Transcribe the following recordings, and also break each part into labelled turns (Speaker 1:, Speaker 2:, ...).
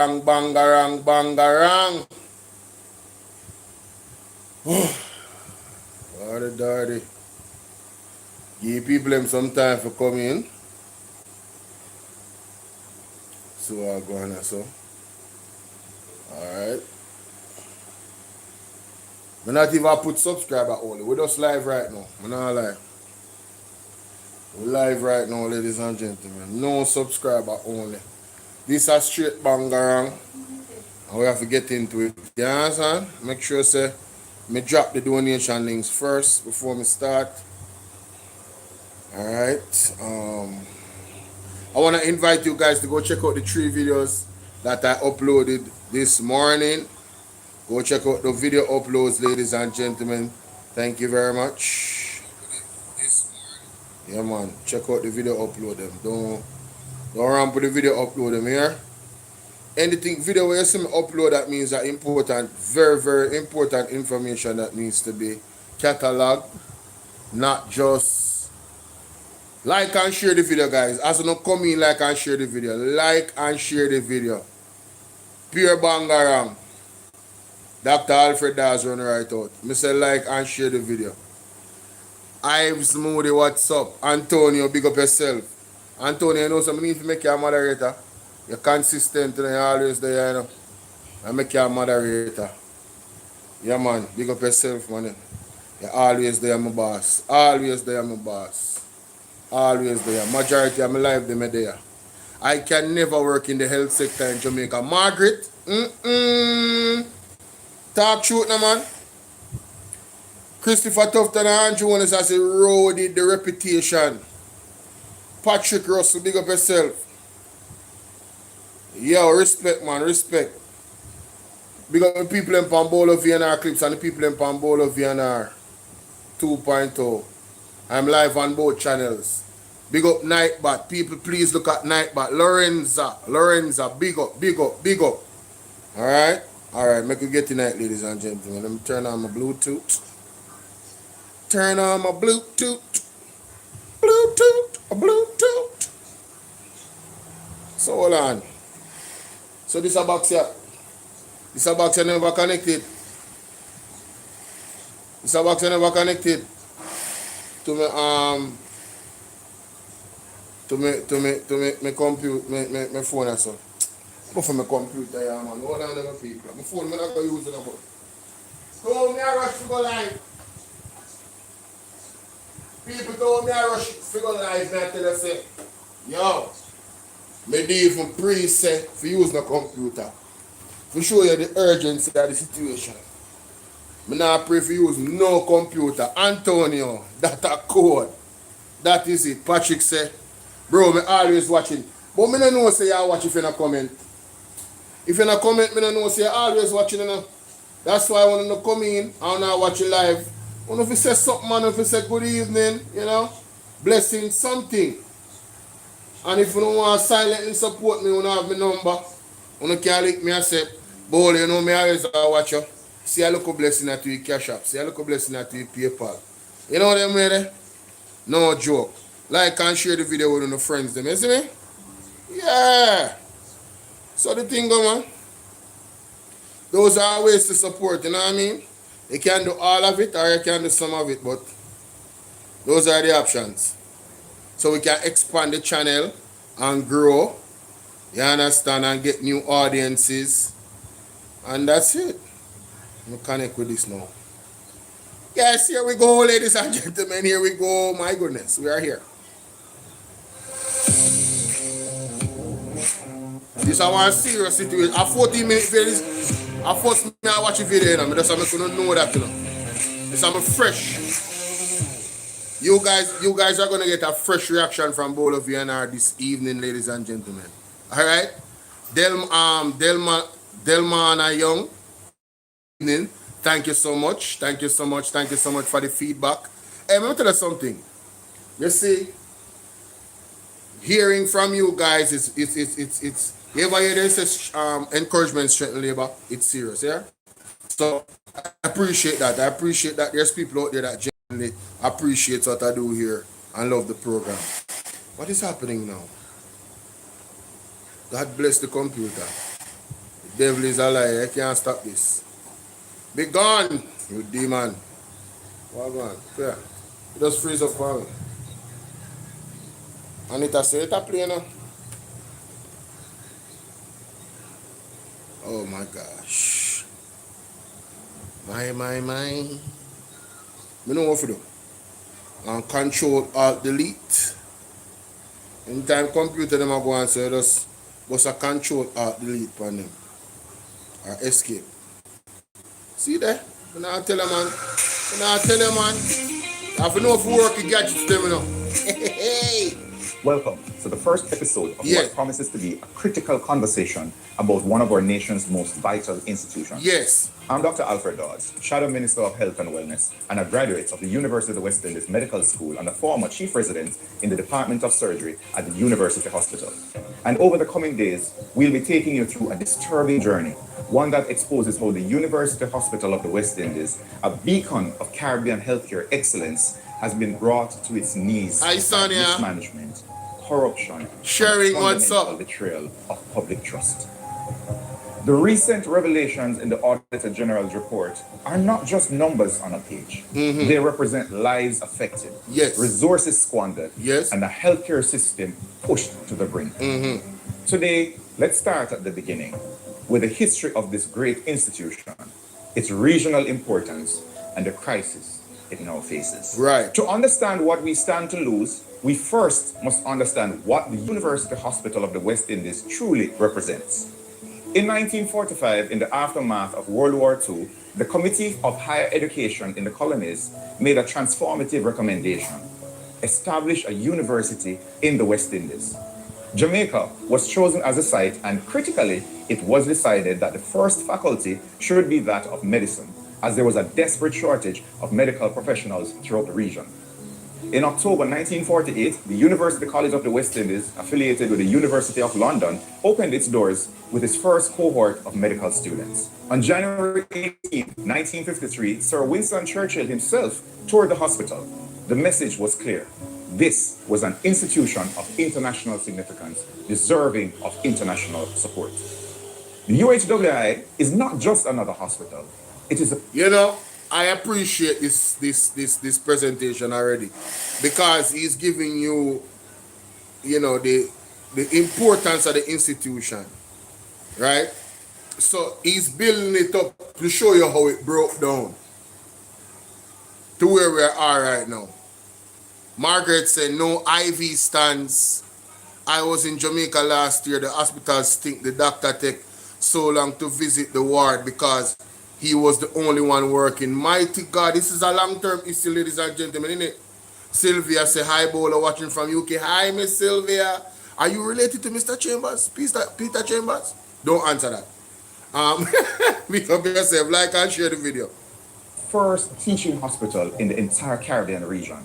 Speaker 1: Bangarang, bangarang. Daddy. Give people them some time for coming. So I go on so. Alright. I'm not even put subscriber only. We're just live right now. I'm not live. We're live right now, ladies and gentlemen. No subscriber only. This is a straight bangarang. And we have to get into it. You understand? Make sure say me drop the donation links first before me start. Alright. I want to invite you guys to go check out the 3 videos that I uploaded this morning. Go check out the video uploads, ladies and gentlemen. Thank you very much. Yeah, man. Check out the video upload them. Don't run for the video upload them here. Anything video where you see me upload, that means that important, very, very important information that needs to be cataloged. Not just like and share the video, guys. As you know, come in, like and share the video. Like and share the video. Pure bangarang. Dr. Alfred Dawes run right out. Me say like and share the video. Ives Moody, what's up? Antonio, big up yourself. Antonio, you know something, need to make you a moderator. You're consistent and you're always there, you know. I make you a moderator. Yeah, man, big up yourself, man. You're always there, my boss. Always there, my boss. Always there. Majority of my life, they are there. I can never work in the health sector in Jamaica. Margaret, talk truth now, man. Christopher Tufton and Andrew Jones has eroded the reputation. Patrick Russell, big up yourself. Yo, respect, man, respect. Big up the people in Bolo VNR clips and the people in Bolo VNR 2.0. I'm live on both channels. Big up Nightbot. People, please look at Nightbot. Lorenza, big up, big up, big up. Alright? Alright, make it get tonight, ladies and gentlemen. Let me turn on my Bluetooth. Turn on my Bluetooth. Bluetooth. So hold on. So this a box here. This a box here never connected. This a box here never connected to my computer, my phone or so. Go for my computer, yeah, man. Hold on, little people. My phone, I'm not going to use it no more. Told me I rush to go live. People told me I rush to go live, and I tell you, say, yo, me do even preset for use my computer. To show you the urgency of the situation. Me not pray for use no computer. Antonio, that a code. That is it. Patrick said, bro, me always watching. But me don't know say you watch if you not comment. If you not comment, me don't know say you always watching. You know? That's why I want to come in and now watch you live. I want to say something, man, if you say good evening, you know, blessing something. And if you don't want to silently support me, you don't have my number. You can link me and say, Bolo, you know me always watch you. See a little blessing at your cash app. See a little blessing at your PayPal. You know what I mean? No joke. Like and share the video with your friends. Them, you see me? Yeah. So the thing go, man. Those are ways to support, you know what I mean? You can do all of it or you can do some of it, but those are the options. So we can expand the channel and grow. You understand? And get new audiences. And that's it. I'm gonna connect with this now. Yes, here we go, ladies and gentlemen. Here we go. My goodness, we are here. This is one serious situation. A 14-minute video. I first me I watch a video, you know. I just couldn't know that, you know. This is fresh. You guys are gonna get a fresh reaction from Bolo VNR this evening, ladies and gentlemen. Alright? Delmana Young. Thank you so much. Thank you so much. Thank you so much for the feedback. Hey, let me tell you something. You see, hearing from you guys is you ever hear this encouragement strengthen labor? It's serious, yeah? So I appreciate that. I appreciate that there's people out there that genuinely appreciate what I do here and love the program. What is happening now? God bless the computer. Devil is a liar. I can't stop this. Be gone, you demon. Well gone. Yeah. Just freeze up for me. And it has it a play now. Oh my gosh. My. Me know what to do. And control alt delete. Anytime computer them are going so just a control alt delete on them. Or escape. See there? I not tell you man. I not tell you man. I have to know if you work your gadgets them you know. Hey.
Speaker 2: Welcome to the first episode of what promises to be a critical conversation about one of our nation's most vital institutions.
Speaker 1: Yes.
Speaker 2: I'm Dr. Alfred Dawes, Shadow Minister of Health and Wellness, and a graduate of the University of the West Indies Medical School and a former Chief Resident in the Department of Surgery at the University Hospital. And over the coming days, we'll be taking you through a disturbing journey, one that exposes how the University Hospital of the West Indies, a beacon of Caribbean healthcare excellence, has been brought to its knees by mismanagement, corruption,
Speaker 1: sharing
Speaker 2: and fundamental betrayal of public trust. The recent revelations in the Auditor General's report are not just numbers on a page. They represent lives affected, resources squandered, and a healthcare system pushed to the brink. Today, let's start at the beginning with the history of this great institution, its regional importance, and the crisis it now faces.
Speaker 1: Right.
Speaker 2: To understand what we stand to lose, we first must understand what the University Hospital of the West Indies truly represents. In 1945, in the aftermath of World War II, the Committee of Higher Education in the colonies made a transformative recommendation: establish a university in the West Indies. Jamaica was chosen as a site, and critically, it was decided that the first faculty should be that of medicine, as there was a desperate shortage of medical professionals throughout the region. In October 1948, the University College of the West Indies, affiliated with the University of London, opened its doors with its first cohort of medical students. On January 18, 1953, Sir Winston Churchill himself toured the hospital. The message was clear: this was an institution of international significance, deserving of international support. The UHWI is not just another hospital. It is a...
Speaker 1: You know, I appreciate this presentation already, because he's giving you, the importance of the institution, right? So he's building it up to show you how it broke down to where we are right now. Margaret said no IV stands. I was in Jamaica last year. The hospitals think the doctor take so long to visit the ward because he was the only one working. Mighty God, this is a long-term issue, ladies and gentlemen, isn't it? Sylvia say, hi, Bolo, watching from UK. Hi, Miss Sylvia. Are you related to Mr. Chambers? Peter Chambers? Don't answer that. Make up yourself, like and share the video.
Speaker 2: First teaching hospital in the entire Caribbean region,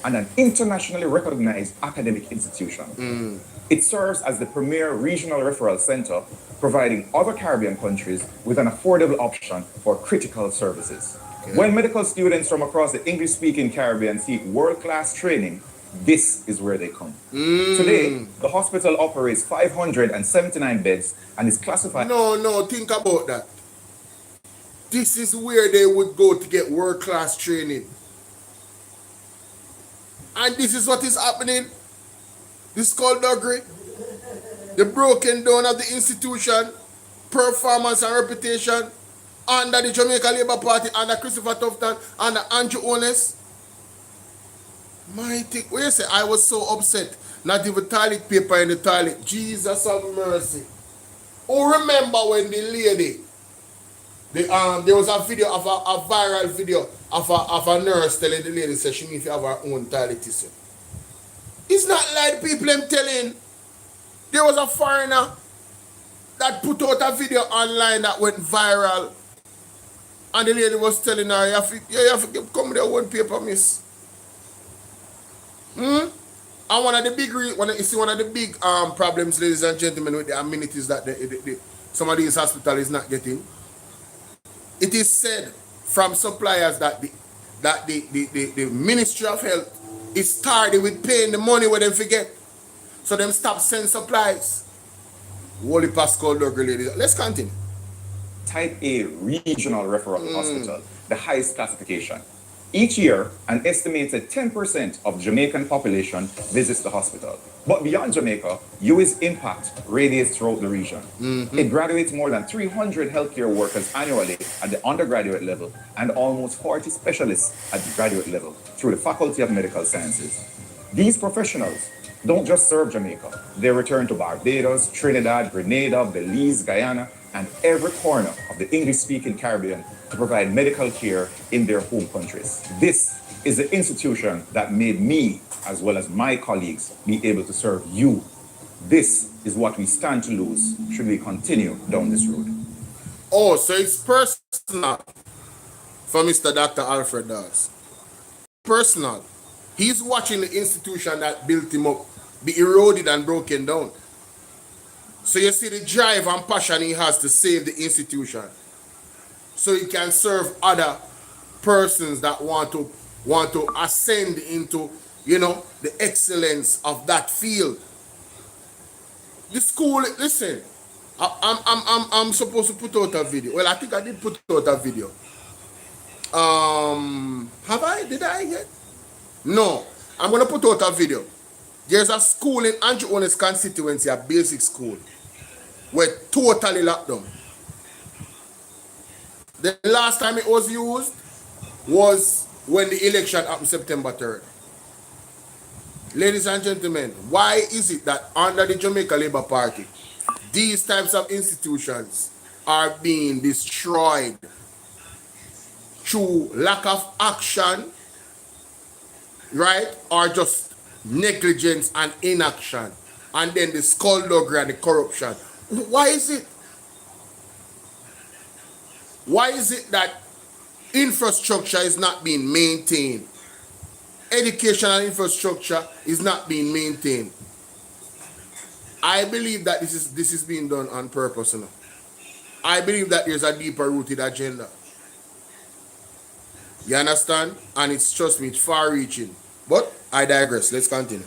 Speaker 2: and an internationally recognized academic institution. It serves as the premier regional referral center, providing other Caribbean countries with an affordable option for critical services. When medical students from across the English-speaking Caribbean seek world-class training, this is where they come. Today, the hospital operates 579 beds and is classified...
Speaker 1: No, think about that. This is where they would go to get world-class training. And this is what is happening. The skullduggery, the broken down of the institution, performance and reputation, under the Jamaica Labour Party, under Christopher Tufton, under Andrew Honest. Mighty, what you say? I was so upset. Not even toilet paper in the toilet. Jesus have mercy. Oh, remember when the lady, there was a video of a viral video of a nurse telling the lady that she needs to have her own toilet tissue. It's not like people I'm telling. There was a foreigner that put out a video online that went viral, and the lady was telling her, you have to come with your own paper, miss. And one of the big problems, ladies and gentlemen, with the amenities that some of these hospitals is not getting. It is said from suppliers that the Ministry of Health is started with paying the money where they forget. So them stop sending supplies. Holy Pascal Duggar, ladies. Let's continue.
Speaker 2: Type A regional referral hospital, the highest classification. Each year, an estimated 10% of Jamaican population visits the hospital. But beyond Jamaica, UWI's impact radiates throughout the region. It graduates more than 300 healthcare workers annually at the undergraduate level and almost 40 specialists at the graduate level through the Faculty of Medical Sciences. These professionals don't just serve Jamaica. They return to Barbados, Trinidad, Grenada, Belize, Guyana, and every corner of the English-speaking Caribbean to provide medical care in their home countries. This is the institution that made me, as well as my colleagues, be able to serve you. This is what we stand to lose should we continue down this road.
Speaker 1: Oh, so it's personal for Mr. Dr. Alfred Dawes. Personal. He's watching the institution that built him up be eroded and broken down. So you see the drive and passion he has to save the institution, so he can serve other persons that want to ascend into, you know, the excellence of that field. The school, listen, I'm supposed to put out a video. Well, I think I did put out a video. Have I? Did I yet? No. I'm gonna put out a video. There's a school in Andrew Owen's constituency, a basic school, where totally locked down. The last time it was used was when the election happened September 3rd. Ladies and gentlemen, why is it that under the Jamaica Labour Party, these types of institutions are being destroyed through lack of action, right? Or just negligence and inaction, and then the skullduggery and the corruption? Why is it? Why is it that infrastructure is not being maintained? Educational infrastructure is not being maintained. I believe that this is being done on purpose. You know? I believe that there's a deeper rooted agenda. You understand? And it's, trust me, it's far reaching. But I digress. Let's continue.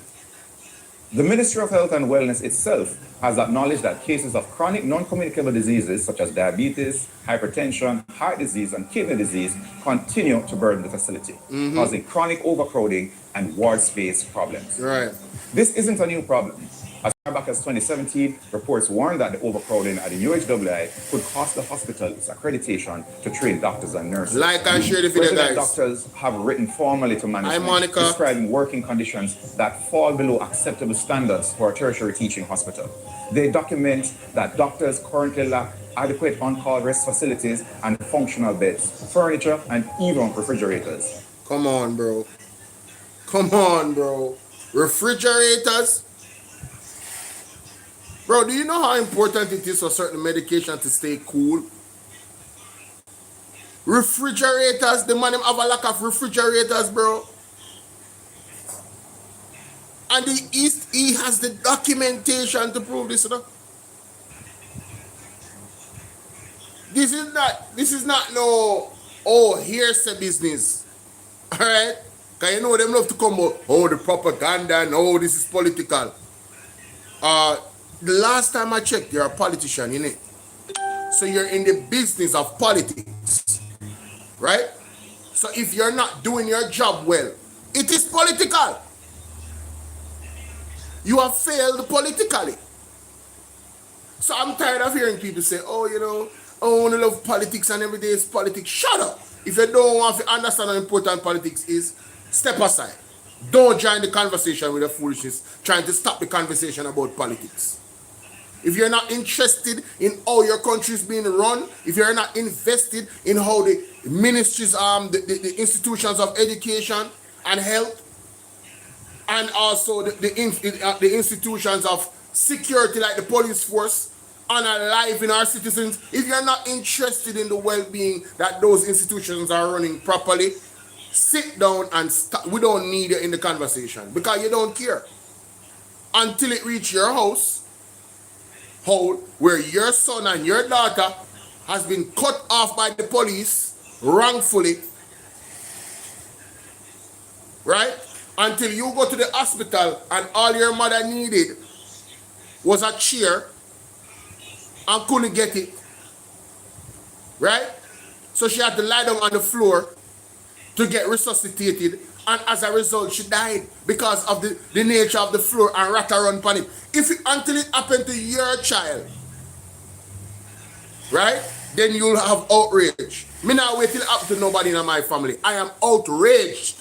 Speaker 2: The Ministry of Health and Wellness itself has acknowledged that cases of chronic non-communicable diseases such as diabetes, hypertension, heart disease, and kidney disease continue to burden the facility, causing chronic overcrowding and ward space problems.
Speaker 1: Right.
Speaker 2: This isn't a new problem. As far back as 2017, reports warned that the overcrowding at the UHWI could cost the hospital its accreditation to train doctors and nurses.
Speaker 1: Like and share the video, guys.
Speaker 2: Doctors have written formally to management describing working conditions that fall below acceptable standards for a tertiary teaching hospital. They document that doctors currently lack adequate on-call rest facilities and functional beds, furniture, and even refrigerators.
Speaker 1: Come on, bro. Come on, bro. Refrigerators? Bro, do you know how important it is for certain medication to stay cool? Refrigerators, the man have a lack of refrigerators, bro. And he has the documentation to prove this, you know? This is not no, oh, here's a business. Alright? Because you know them love to come out, oh, the propaganda and oh, this is political. The last time I checked, you're a politician, innit? So you're in the business of politics, right? So if you're not doing your job well, it is political. You have failed politically. So I'm tired of hearing people say, oh, you know, I only love politics and every day is politics. Shut up. If you don't want to understand how important politics is, step aside. Don't join the conversation with the foolishness, trying to stop the conversation about politics. If you're not interested in how your country is being run, if you're not invested in how the ministries, the institutions of education and health, and also the institutions of security like the police force, honor life in our citizens, if you're not interested in the well-being that those institutions are running properly, sit down and stop. We don't need you in the conversation because you don't care. Until it reaches your house, where your son and your daughter has been cut off by the police wrongfully, right? Until you go to the hospital and all your mother needed was a chair and couldn't get it. right? So she had to lie down on the floor to get resuscitated, and as a result, she died because of the nature of the floor and rat run upon it. Until it happened to your child, right? Then you'll have outrage. Me not wait till it happen to nobody in my family. I am outraged.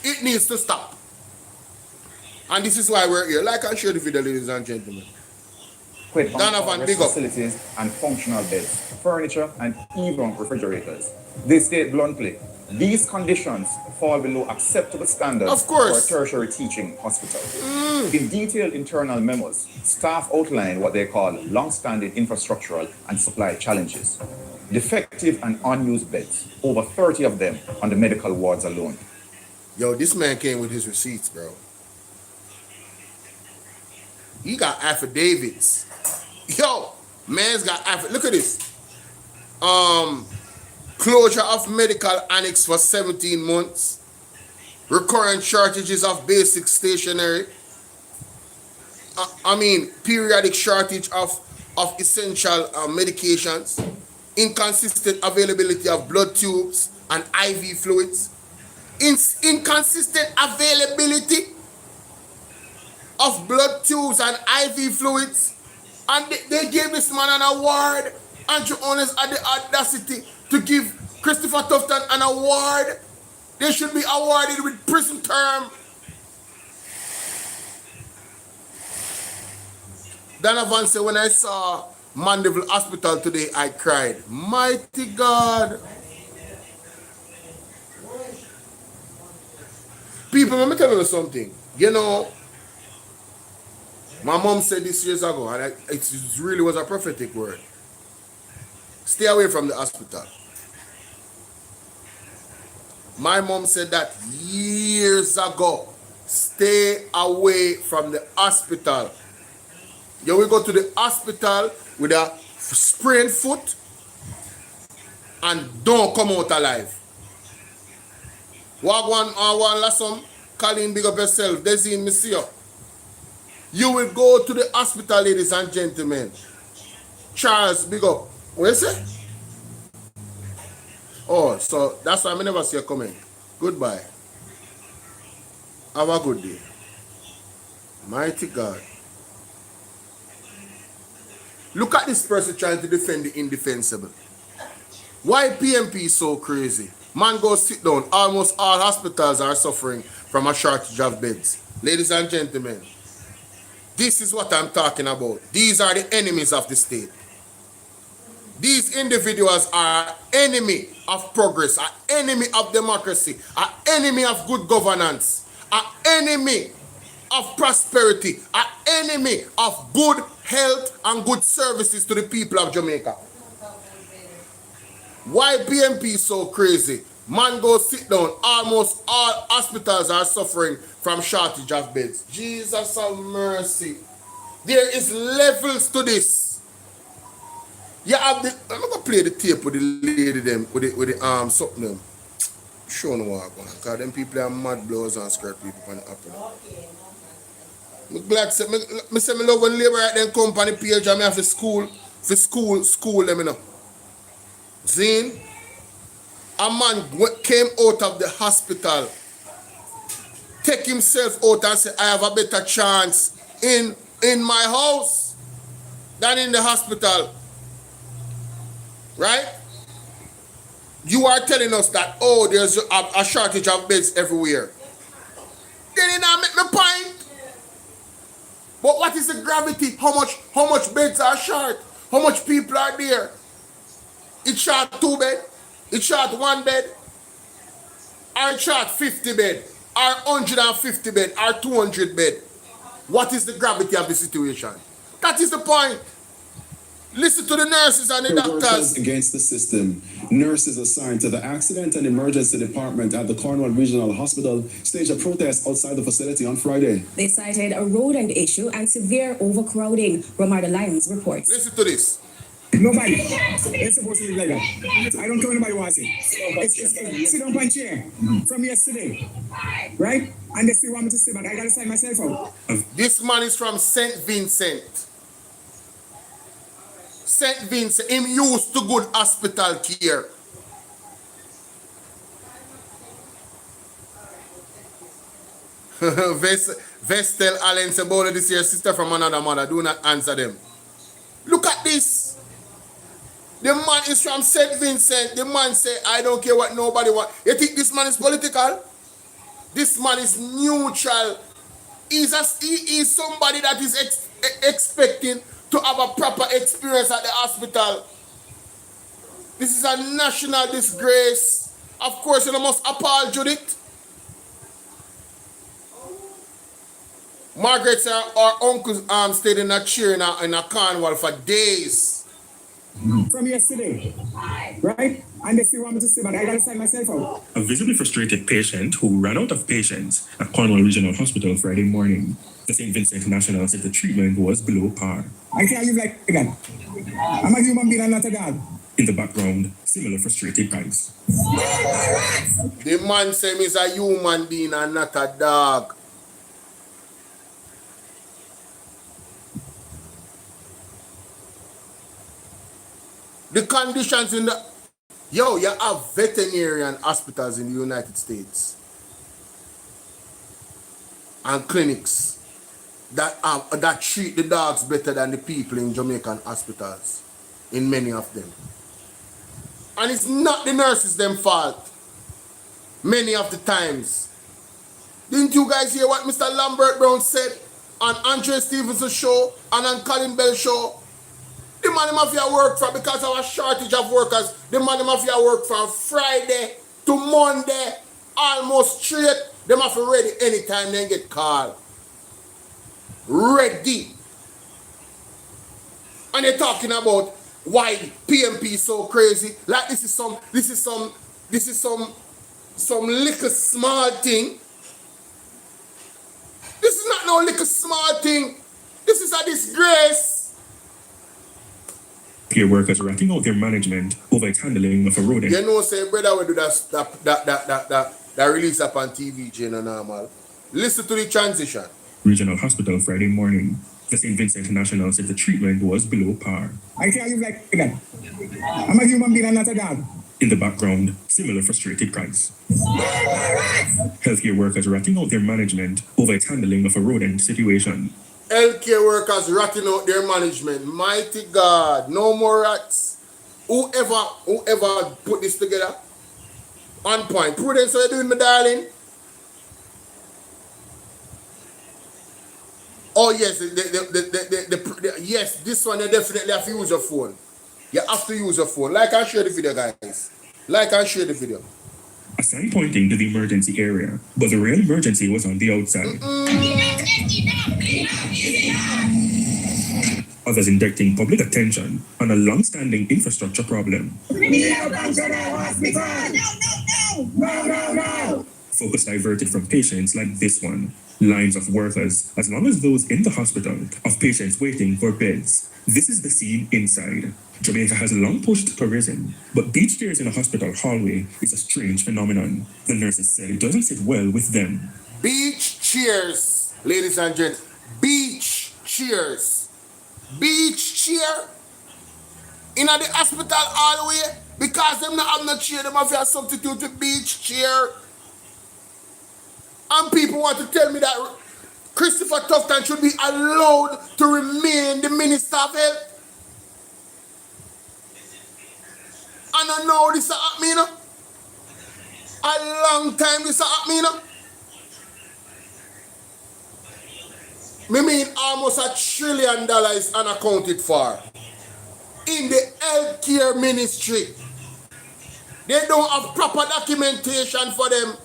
Speaker 1: It needs to stop. And this is why we're here. Like and share the video, ladies and gentlemen.
Speaker 2: Donovan, big up. Facilities and functional beds, furniture, and even refrigerators. They state bluntly, these conditions fall below acceptable standards for a tertiary teaching hospital. In detailed internal memos, staff outline what they call long-standing infrastructural and supply challenges. Defective and unused beds, over 30 of them on the medical wards alone.
Speaker 1: Yo, this man came with his receipts, bro. He got affidavits. Yo, man's got look at this. Closure of medical annex for 17 months. Recurrent shortages of basic stationery. Periodic shortage of essential medications. Inconsistent availability of blood tubes and IV fluids. Inconsistent availability of blood tubes and IV fluids. And they gave this man an award. Andrew Owners had the audacity to give Christopher Tufton an award. They should be awarded with prison term. Donovan said, when I saw Mandeville Hospital today, I cried. Mighty God. People, let me tell you something. You know, my mom said this years ago, and it really was a prophetic word. Stay away from the hospital. My mom said that years ago. Stay away from the hospital. You will go to the hospital with a sprained foot and don't come out alive. Wagwan Lassum, Colleen, big up yourself. Desi, Monsieur. You will go to the hospital, ladies and gentlemen. Charles, big up. What is it? Oh, so that's why I never see you coming. Goodbye. Have a good day. Mighty God. Look at this person trying to defend the indefensible. Why PMP is so crazy? Man, go sit down. Almost all hospitals are suffering from a shortage of beds. Ladies and gentlemen, this is what I'm talking about. These are the enemies of the state. These individuals are enemy of progress, are enemy of democracy, are enemy of good governance, are enemy of prosperity, are enemy of good health and good services to the people of Jamaica. Why PMP is so crazy? Man, go sit down. Almost all hospitals are suffering from shortage of beds. Jesus have mercy. There is levels to this. You have the. I'm not gonna play the tape with the lady them with the something them. Show no what going. Cause them people are mad blowers and skirt people on the apple. I'm glad say me say me love when labor at them company page and me have to school them, you know. Zine, a man came out of the hospital, take himself out and say, I have a better chance in my house than in the hospital. Right? You are telling us that, oh, there's a shortage of beds everywhere. Then it not make me point. But what is the gravity? How much beds are short? How much people are there? It short 2 bed, it short 1 bed, or it short 50 bed, or 150 bed, or 200 bed. What is the gravity of the situation? That is the point. Listen to the nurses and the doctors.
Speaker 3: Against the system. Nurses assigned to the Accident and Emergency Department at the Cornwall Regional Hospital staged a protest outside the facility on Friday.
Speaker 4: They cited a rodent issue and severe overcrowding, Romarda Lyons reports.
Speaker 1: Listen to this.
Speaker 5: Nobody. It's supposed to be like that. I don't care what anybody wants it. Sit down on chair from yesterday. Right? And they still want me to sit back. I gotta sign myself out.
Speaker 1: This man is from St. Vincent. St. Vincent, him used to good hospital care. Vestel Allen say, Bolo, this your sister from another mother. Do not answer them. Look at this. The man is from St. Vincent. The man say, I don't care what nobody wants. You think this man is political? This man is neutral. He is somebody that is expecting to have a proper experience at the hospital. This is a national disgrace. Of course, you must appall Judith. Margaret said our uncle's stayed in a chair in a carnival for days.
Speaker 5: From yesterday, right? And they still want me to stay, but I gotta sign myself out.
Speaker 6: A visibly frustrated patient who ran out of patients at Cornwall Regional Hospital Friday morning. The St. Vincent National said the treatment was below par.
Speaker 5: I can't live like that. I'm a human being and not a dog.
Speaker 6: In the background, similar frustrated cries.
Speaker 1: The man said he's a human being and not a dog. The conditions in the... Yo, you have veterinarian hospitals in the United States. And clinics that treat the dogs better than the people in Jamaican hospitals. In many of them. And it's not the nurses' them fault. Many of the times. Didn't you guys hear what Mr. Lambert Brown said on Andre Stevenson's show and on Colin Bell's show? The man mafia work for, because of a shortage of workers, the man mafia work from Friday to Monday, almost straight. They must be ready anytime they get called. Ready. And they're talking about why PMP is so crazy. Like this is some little small thing. This is not no little small thing. This is a disgrace.
Speaker 6: Care workers ratting out their management over its handling of a rodent.
Speaker 1: You know, say brother will do that release up on TV, Jane normal. Listen to the transition.
Speaker 6: Regional Hospital Friday morning. The St. Vincent National said the treatment was below par.
Speaker 5: I can't live like that. I'm a human being and not a dog.
Speaker 6: In the background, similar frustrated cries. Healthcare workers ratting out their management over its handling of a rodent situation.
Speaker 1: Healthcare workers ratting out their management. Mighty God, no more rats. Whoever put this together? On point. Prudence, what are you doing, my darling? Oh yes, yes, this one you definitely have to use your phone. You have to use your phone. Like and share the video, guys. Like and share the video.
Speaker 6: A sign pointing to the emergency area, but the real emergency was on the outside. Others directing public attention on a long-standing infrastructure problem. Focus diverted from patients like this one. Lines of workers, as long as those in the hospital, of patients waiting for beds. This is the scene inside. Jamaica has long pushed tourism, but beach chairs in a hospital hallway is a strange phenomenon. The nurses said it doesn't sit well with them.
Speaker 1: Beach chairs, ladies and gents. Beach chairs. Beach chair in the hospital hallway because them not have no chair, them have to substitute with beach chair. And people want to tell me that Christopher Tufton should be allowed to remain the Minister of Health. And I know this is happening, you know? A long time this is happening, you know? Me mean almost $1 trillion is unaccounted for in the healthcare ministry. They don't have proper documentation for them.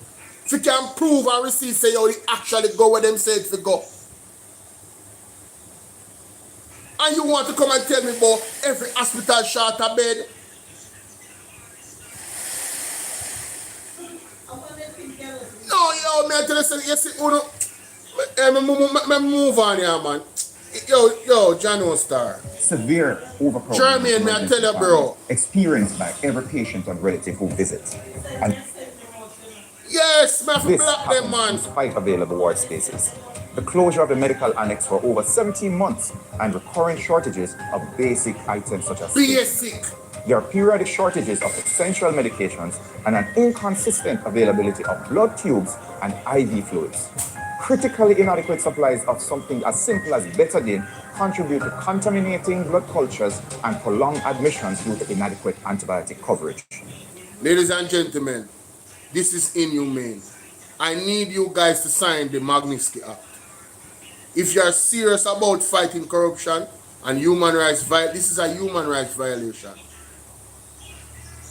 Speaker 1: If you can prove and receive, say, yo, they actually go where them say to go. And you want to come and tell me about every hospital short a bed? No, yo, me I tell you, you see, me move on here, man. Yo, John Star.
Speaker 2: Severe overcrowding.
Speaker 1: Jermaine, me I tell you, bro.
Speaker 2: Experienced by every patient or relative who visits. And
Speaker 1: yes, man,
Speaker 2: this
Speaker 1: block them, man.
Speaker 2: happens despite available ward spaces. the closure of the medical annex for over 17 months, and recurrent shortages of basic items such as
Speaker 1: Basic.
Speaker 2: there are periodic shortages of essential medications and an inconsistent availability of blood tubes and IV fluids. Critically inadequate supplies of something as simple as betadine contribute to contaminating blood cultures and prolonged admissions due to inadequate antibiotic coverage.
Speaker 1: Ladies and gentlemen, this is inhumane. I need you guys to sign the MAGNITSKY Act. If you are serious about fighting corruption and human rights violation, this is a human rights violation.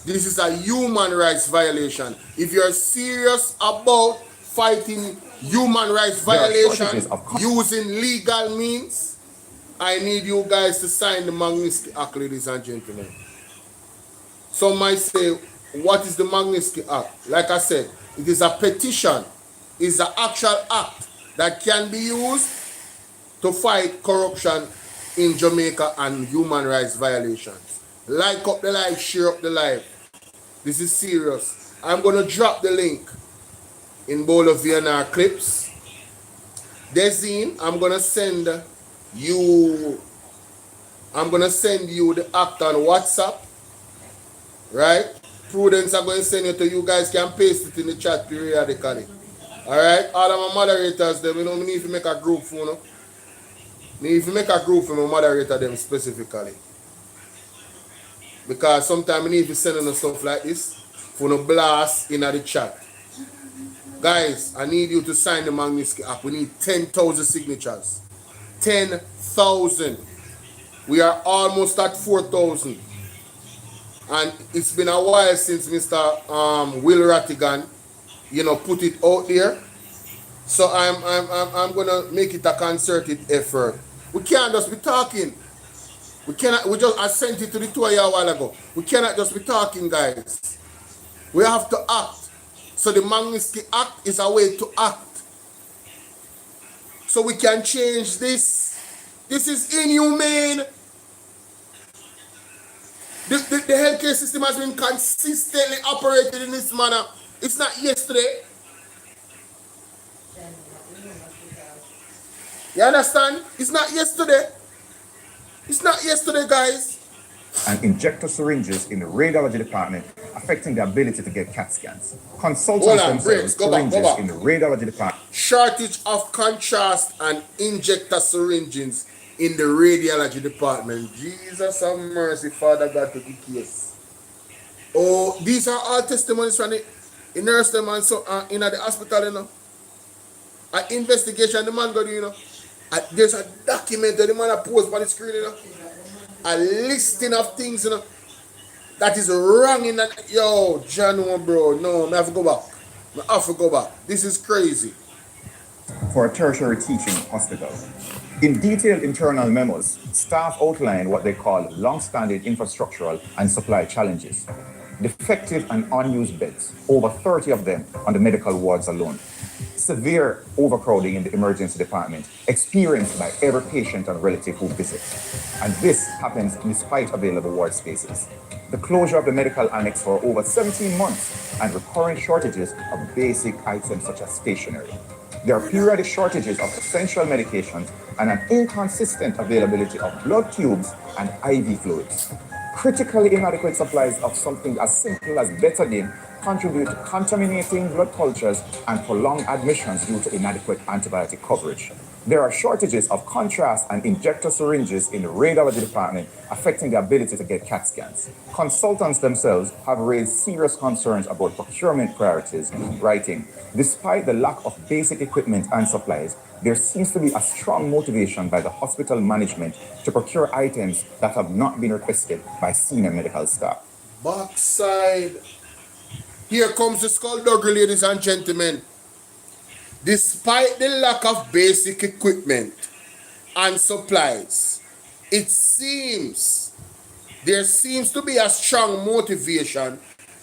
Speaker 1: This is a human rights violation. If you are serious about fighting human rights violation using legal means, I need you guys to sign the MAGNITSKY Act, ladies and gentlemen. Some might say, what is the MAGNITSKY Act? Like I said, it is a petition. It's an actual act that can be used to fight corruption in Jamaica and human rights violations. Like up the live, share up the live. This is serious. I'm going to drop the link in Bolo VNR clips. Dezine, I'm going to send you the act on WhatsApp. Right? Prudence, I'm going to send it to you guys. Can paste it in the chat periodically. Alright? All of my moderators, them, you know, we need to make a group for you. Need to make a group for my moderator them specifically. Because sometimes we need to send them stuff like this for no blast in the chat. Guys, I need you to sign the MAGNITSKY Act. We need 10,000 signatures. 10,000. We are almost at 4,000. And it's been a while since Mr. Will Rattigan, you know, put it out there. So I'm gonna make it a concerted effort. We can't just be talking. I sent it to the two of you a while ago. We cannot just be talking, guys. We have to act. So the MAGNITSKY Act is a way to act. So we can change this. This is inhumane. The healthcare system has been consistently operated in this manner. It's not yesterday. You understand? It's not yesterday. It's not yesterday, guys.
Speaker 2: And injector syringes in the radiology department affecting the ability to get CAT scans. Consultants themselves syringes in the radiology department.
Speaker 1: Shortage of contrast and injector syringes in the radiology department. Jesus have mercy, Father God, to the case. Oh, these are all testimonies from the nurse them and so in the hospital, you know. An investigation the man got, you know. There's a document that the man post on the screen, you know. A listing of things, you know, that is wrong in that. Yo, John, bro, no, I have to go back. I have to go back. This is crazy.
Speaker 2: For a tertiary teaching hospital. In detailed internal memos, staff outlined what they call long-standing infrastructural and supply challenges. Defective and unused beds, over 30 of them on the medical wards alone. Severe overcrowding in the emergency department, experienced by every patient and relative who visits. And this happens despite available ward spaces. The closure of the medical annex for over 17 months and recurrent shortages of basic items such as stationery. There are periodic shortages of essential medications and an inconsistent availability of blood tubes and IV fluids. Critically inadequate supplies of something as simple as betadine contribute to contaminating blood cultures and prolonged admissions due to inadequate antibiotic coverage. There are shortages of contrast and injector syringes in the radiology department affecting the ability to get CAT scans. Consultants themselves have raised serious concerns about procurement priorities, writing, despite the lack of basic equipment and supplies, there seems to be a strong motivation by the hospital management to procure items that have not been requested by senior medical staff.
Speaker 1: Backside. Here comes the skullduggery, ladies and gentlemen. Despite the lack of basic equipment and supplies, there seems to be a strong motivation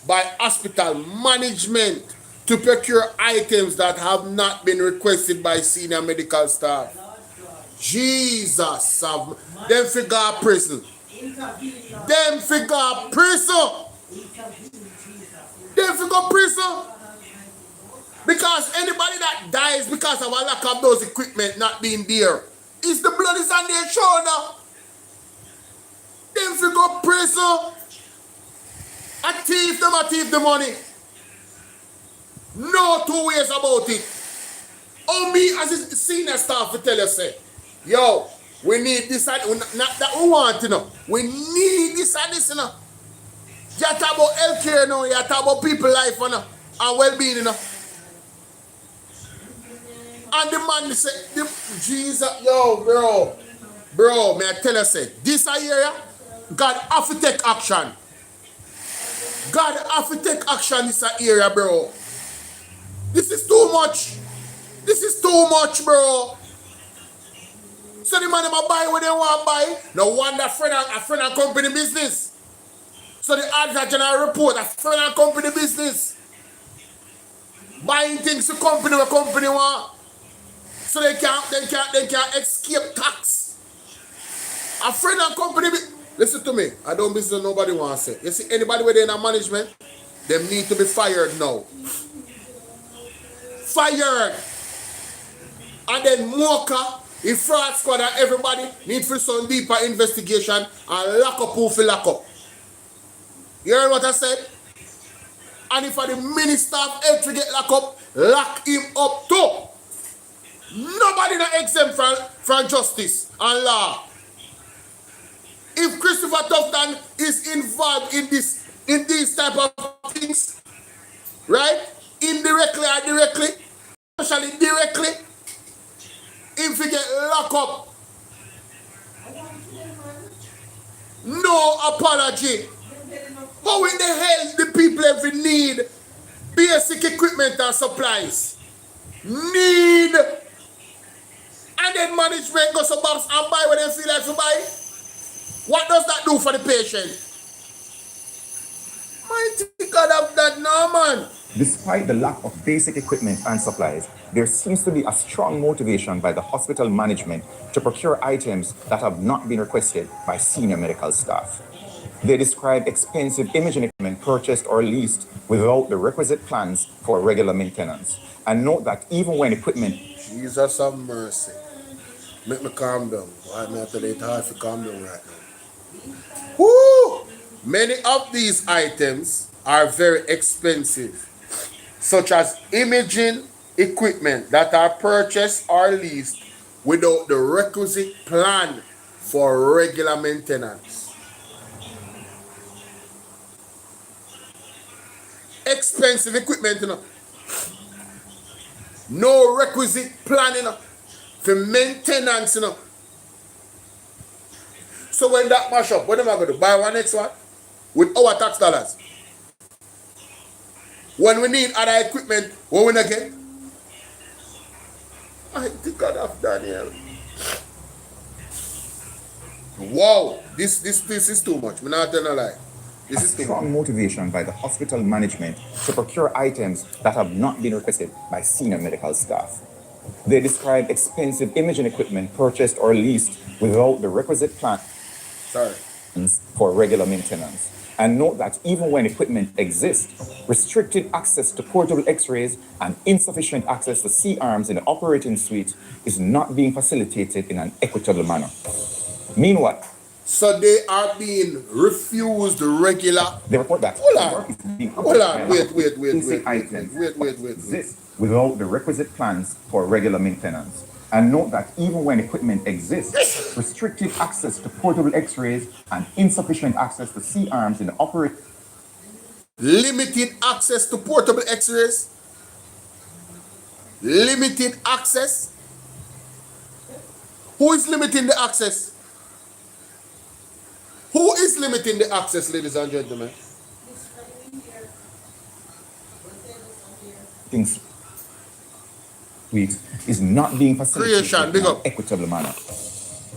Speaker 1: by hospital management to procure items that have not been requested by senior medical staff. Jesus, them figure prison. Them figure prison. Them figure prison. Because anybody that dies because of a lack of those equipment not being there, is the blood is on their shoulder. Them if you go prison, a thief the money. No two ways about it. Oh, me as a senior staff to tell you, say, yo, we need this and not that we want, you know. We need this and this, you know. You talk about healthcare, you know. You talk about people life, you know, and well-being, you know. And the man say, Jesus, yo, bro, may I tell you, say, this area, God have to take action. God have to take action in this area, bro. This is too much. This is too much, bro. So the man them buy what they want to buy. No wonder a friend and company business. So the Auditor General report a friend and company business. Buying things to company what company want. So they can't escape tax. A friend and company listen to me. I don't business nobody wants to say. You see anybody within a management, them need to be fired now. Fired. And then Mocha, the fraud squad and everybody need for some deeper investigation and lock up who feel lock up. You heard what I said? And if the minister of health to get locked up, lock him up too. Nobody not exempt from justice and law. If Christopher Tufton is involved in these type of things, right? Indirectly or directly, especially directly, if he get locked up, no apology. How in the hell the people ever need basic equipment and supplies? Need. And then management goes to box and buy what they feel like to buy. What does that do for the patient? Mighty God of that now, man.
Speaker 2: Despite the lack of basic equipment and supplies, there seems to be a strong motivation by the hospital management to procure items that have not been requested by senior medical staff. They describe expensive imaging equipment purchased or leased without the requisite plans for regular maintenance. And note that even when equipment...
Speaker 1: Jesus have mercy. Make me calm down. Why me have to let it hard to calm down right now? Woo! Many of these items are very expensive, such as imaging equipment that are purchased or leased without the requisite plan for regular maintenance. Expensive equipment, you know. No requisite plan, you know, for maintenance, you know. So when that mash up, what am I going to do? Buy one next one with our tax dollars. When we need other equipment, what we not get? I think God have Daniel. Wow, this is too much. I'm not telling a lie. This is too
Speaker 2: strong
Speaker 1: much.
Speaker 2: motivation by the hospital management to procure items that have not been requested by senior medical staff. They describe expensive imaging equipment purchased or leased without the requisite plans for regular maintenance. And note that even when equipment exists, restricted access to portable x-rays and insufficient access to C-arms in the operating suite is not being facilitated in an equitable manner. Meanwhile,
Speaker 1: so they are being refused regular.
Speaker 2: they report that
Speaker 1: Hold on. Wait.
Speaker 2: Exist without the requisite plans for regular maintenance. And note that even when equipment exists, restricted access to portable x-rays and insufficient access to C-arms in the operating...
Speaker 1: Limited access to portable x-rays. Limited access. Who is limiting the access? Who is limiting the access, ladies and gentlemen?
Speaker 2: Things is not being facilitated
Speaker 1: Creation, big
Speaker 2: in an
Speaker 1: up.
Speaker 2: equitable manner.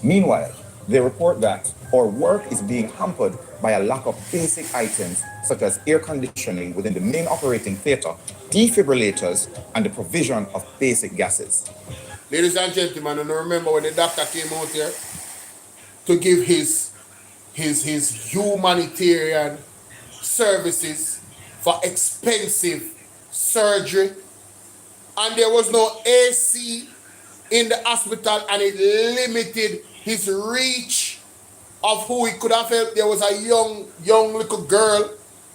Speaker 2: Meanwhile, they report that our work is being hampered by a lack of basic items such as air conditioning within the main operating theater, defibrillators, and the provision of basic gases.
Speaker 1: Ladies and gentlemen, and remember when the doctor came out here to give his humanitarian services for expensive surgery, and there was no AC in the hospital, and it limited his reach of who he could have helped. There was a young little girl,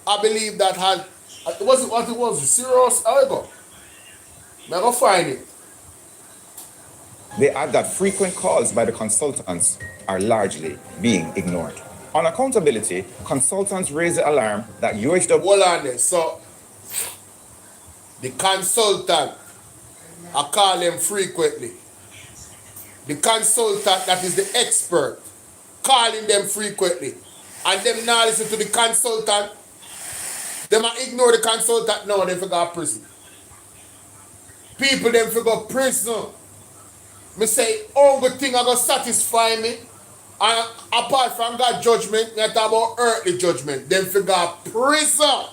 Speaker 1: I believe, that had, it wasn't what it was, serious. How you go? I'm going to find it.
Speaker 2: They add that frequent calls by the consultants are largely being ignored. On accountability, consultants raise the alarm that UHW...
Speaker 1: Hold on there. So, the consultant, I call them frequently. The consultant that is the expert, calling them frequently. And them now listen to the consultant. Them ignore the consultant. No, they forgot prison. People them forgot prison. Me say, all good thing are going to satisfy me. And apart from God's judgment, we talk about earthly judgment. Them forgot prison.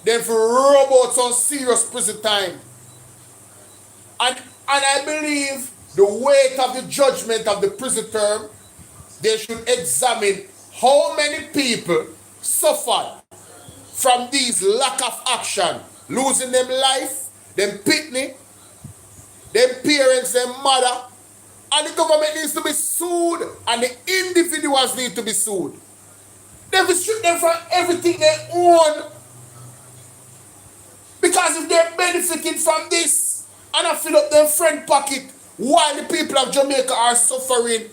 Speaker 1: Them for rub out some serious prison time. And I believe the weight of the judgment of the prison term, they should examine how many people suffered from these lack of action, losing them life, them pitney, them parents, them mother, and the government needs to be sued, and the individuals need to be sued. They restrict them from everything they own. Because if they're benefiting from this, and I fill up their friend pocket while the people of Jamaica are suffering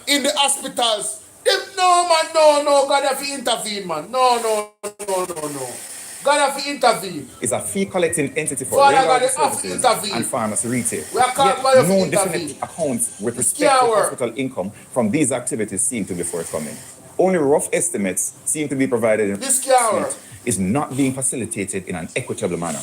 Speaker 1: in the hospitals, them, no man, no, God have to intervene, man. No. God have to intervene.
Speaker 2: Is a fee collecting entity for
Speaker 1: Father
Speaker 2: regular
Speaker 1: God have to
Speaker 2: services
Speaker 1: intervene.
Speaker 2: and pharmacy retail.
Speaker 1: We are called by
Speaker 2: Yet
Speaker 1: you
Speaker 2: no
Speaker 1: to
Speaker 2: definite
Speaker 1: intervene.
Speaker 2: accounts with respect to hospital income from these activities seem to be forthcoming. Only rough estimates seem to be provided in
Speaker 1: This can't work.
Speaker 2: is not being facilitated in an equitable manner.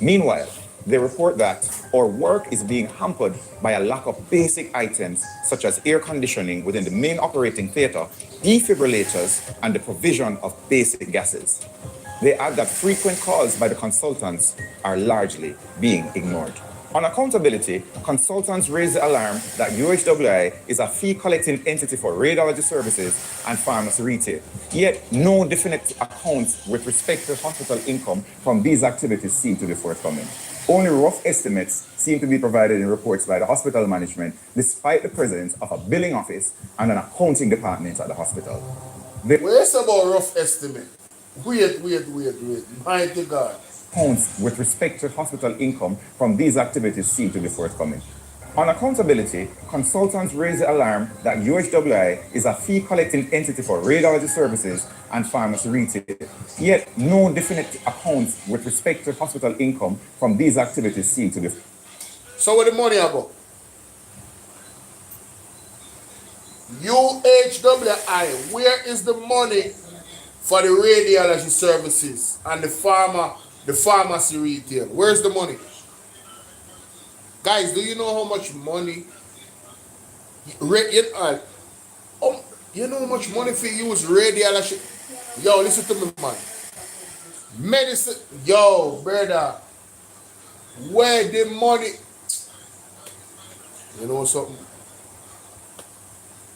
Speaker 2: Meanwhile, they report that our work is being hampered by a lack of basic items such as air conditioning within the main operating theatre, defibrillators, and the provision of basic gases. They add that frequent calls by the consultants are largely being ignored. On accountability, consultants raise the alarm that UHWI is a fee-collecting entity for radiology services and pharmacy retail. Yet, no definite accounts with respect to hospital income from these activities seem to be forthcoming. Only rough estimates seem to be provided in reports by the hospital management, despite the presence of a billing office and an accounting department at the hospital.
Speaker 1: Where's about rough estimate? Wait. Mighty God.
Speaker 2: Accounts with respect to hospital income from these activities seem to be forthcoming. On accountability, consultants raise the alarm that UHWI is a fee-collecting entity for radiology services and pharmacy retail. Yet, no definite accounts with respect to hospital income from these activities seem to be.
Speaker 1: So where the money about? UHWI, where is the money for the radiology services and the pharmacy retail? Where's the money? Guys, do you know how much money you know how much money for use radiology? Yo, listen to me, man. Medicine, yo, brother. Where the money? You know something?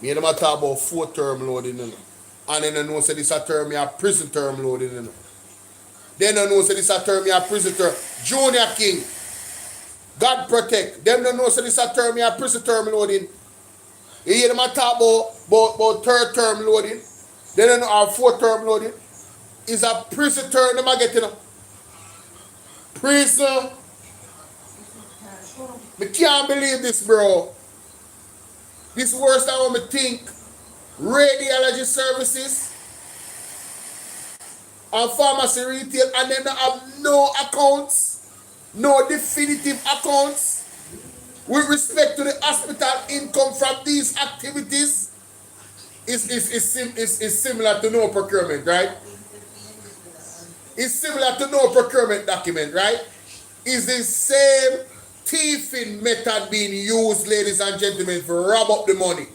Speaker 1: Me and them talk about 4-term loading, you know. And then I know say this a term, you have prison term loading, you know. Then I know say this a term, you have prison term. Junior King. God protect. Them don't know say this a term, you have prison term loading. You hear them talk about 3rd term loading. Then they know our 4th term loading. Is a prison term, them are getting a prison. I can't believe this, bro. This worse than what I think. Radiology services and pharmacy retail, and then they have no accounts, no definitive accounts with respect to the hospital income from these activities. Is similar to no procurement, right? It's similar to no procurement document, right? Is the same thieving method being used, ladies and gentlemen, to rob up the money.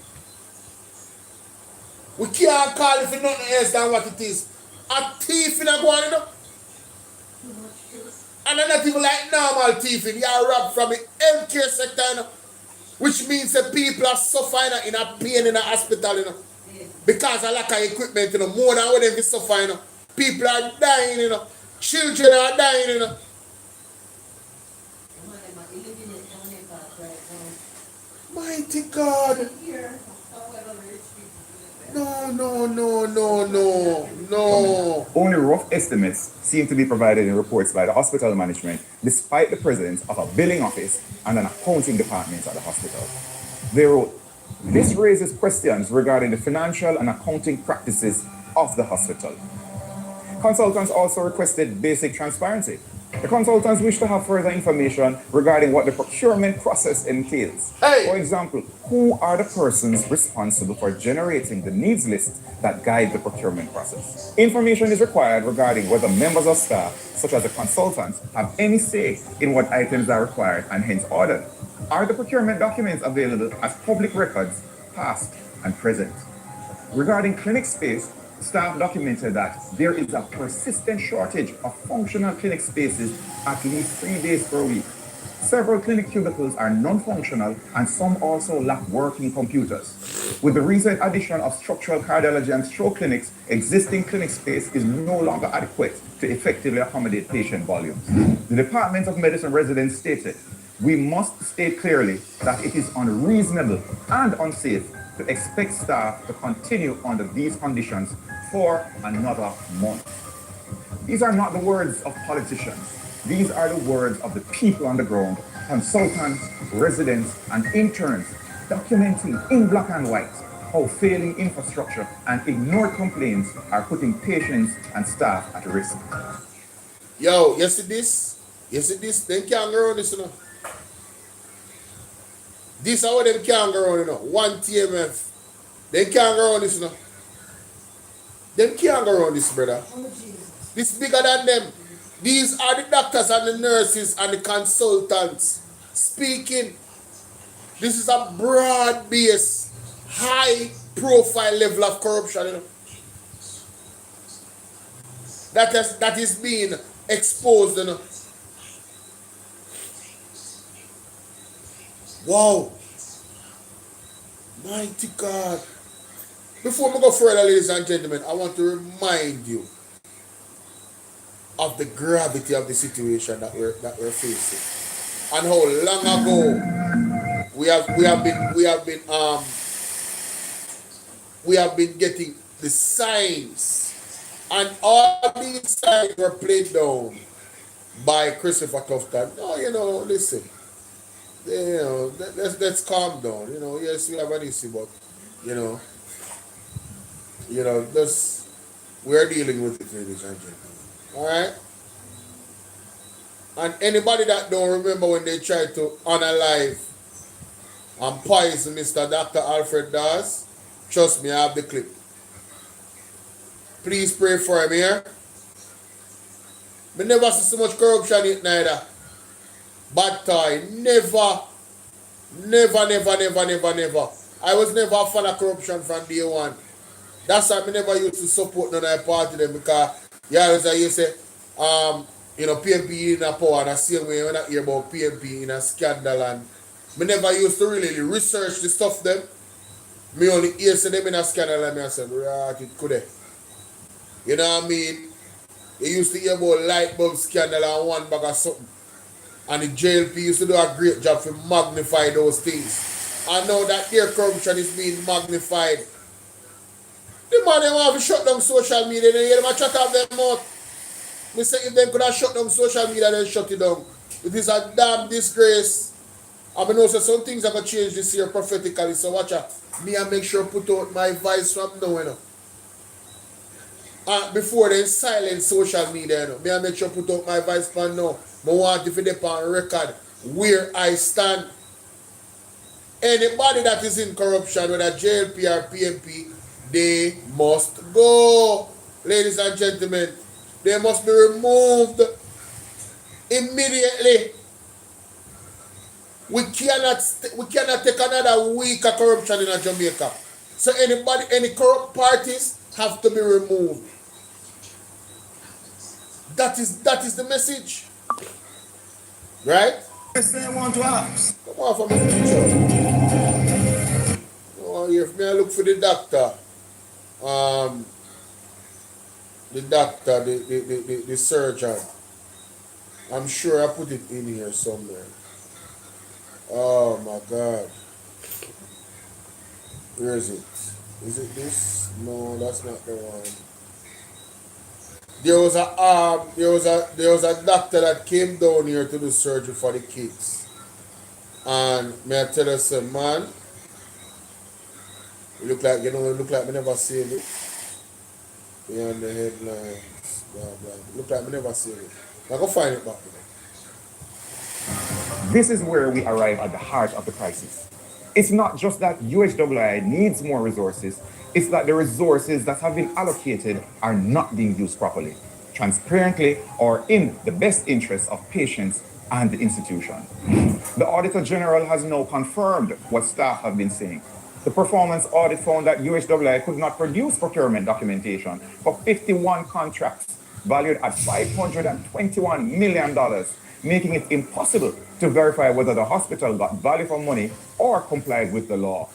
Speaker 1: We can't call it for nothing else than what it is. A thief in a go on, you know? And they're not even like normal thieving. You are robbed from the healthcare sector, you know? Which means that people are suffering in a pain in a hospital, you know? Because of lack of equipment, you know, more than what they suffer, you know. People are dying, you know. Children are dying, you know. Mighty God. No.
Speaker 2: Only rough estimates seem to be provided in reports by the hospital management, despite the presence of a billing office and an accounting department at the hospital. They wrote, "This raises questions regarding the financial and accounting practices of the hospital." Consultants also requested basic transparency. The consultants wish to have further information regarding what the procurement process entails.
Speaker 1: Hey!
Speaker 2: For example, who are the persons responsible for generating the needs list that guide the procurement process? Information is required regarding whether members of staff, such as the consultants, have any say in what items are required and hence ordered. Are the procurement documents available as public records, past and present? Regarding clinic space, staff documented that there is a persistent shortage of functional clinic spaces at least 3 days per week. Several clinic cubicles are non-functional and some also lack working computers. With the recent addition of structural cardiology and stroke clinics, existing clinic space is no longer adequate to effectively accommodate patient volumes. The Department of Medicine residents stated, "We must state clearly that it is unreasonable and unsafe to expect staff to continue under these conditions for another month." These are not the words of politicians. These are the words of the people on the ground, consultants, residents, and interns, documenting in black and white how failing infrastructure and ignored complaints are putting patients and staff at risk.
Speaker 1: Yo, you see this? They can't go around this, you know. This is how them can't go around, you know. One TMF. They can't go around this, you know. Them can't go around this, brother. This is bigger than them. These are the doctors and the nurses and the consultants speaking. This is a broad-based, high-profile level of corruption, you know. That is being exposed, you know. Wow. Mighty God. Before we go further, ladies and gentlemen, I want to remind you of the gravity of the situation that we're facing, and how long ago we have been getting the signs, and all these signs were played down by Christopher Tufton. No, you know, listen. You know, let's calm down. You know, yes, we have an issue, but you know, this we're dealing with it, ladies and gentlemen. All right. And anybody that don't remember when they tried to unalive and poison Mr. Dr. Alfred Dawes, trust me, I have the clip. Please pray for him here. We never see so much corruption in it neither. Bad toy. Never. I was never a fan of corruption from day one. That's why I never used to support none of the party them, because you say, you know, PMP in a power, and the same way when I hear about PMP in a scandal, and I never used to really research the stuff them. Me only hear them in a scandal and I said, right, it could have. You know what I mean? You used to hear about light bulb scandal and one bag of something. And the JLP used to do a great job to magnify those things. And now that their corruption is being magnified, the man them have to shut down social media, they hear them chat off their mouth. Me say if they could have shut down social media, then shut it down. It is a damn disgrace. I mean, also some things are going to change this year prophetically, so watch out. Me I make sure put out my voice from now, you know. Before they silence social media, you know. Me I make sure put out my voice from now. I want to put on record where I stand. Anybody that is in corruption, whether JLP or PMP, they must go. Ladies and gentlemen, they must be removed immediately. We cannot take another week of corruption in Jamaica. So any corrupt parties have to be removed. That is the message. Right?
Speaker 5: Yes, I want to ask.
Speaker 1: Come on from the teacher. Oh, if me I look for the doctor. The surgeon. I'm sure I put it in here somewhere. Oh my God. Where is it? Is it this? No, that's not the one. There was a doctor that came down here to do surgery for the kids. And may I tell you some man, you look like me never seen it. Beyond the headlines, blah blah. Look like me never seen it. I go find it back.
Speaker 2: This is where we arrive at the heart of the crisis. It's not just that UHWI needs more resources, it's that the resources that have been allocated are not being used properly, transparently, or in the best interests of patients and the institution. The Auditor General has now confirmed what staff have been saying. The performance audit found that UHWI could not produce procurement documentation for 51 contracts valued at $521 million, making it impossible to verify whether the hospital got value for money or complied with the law.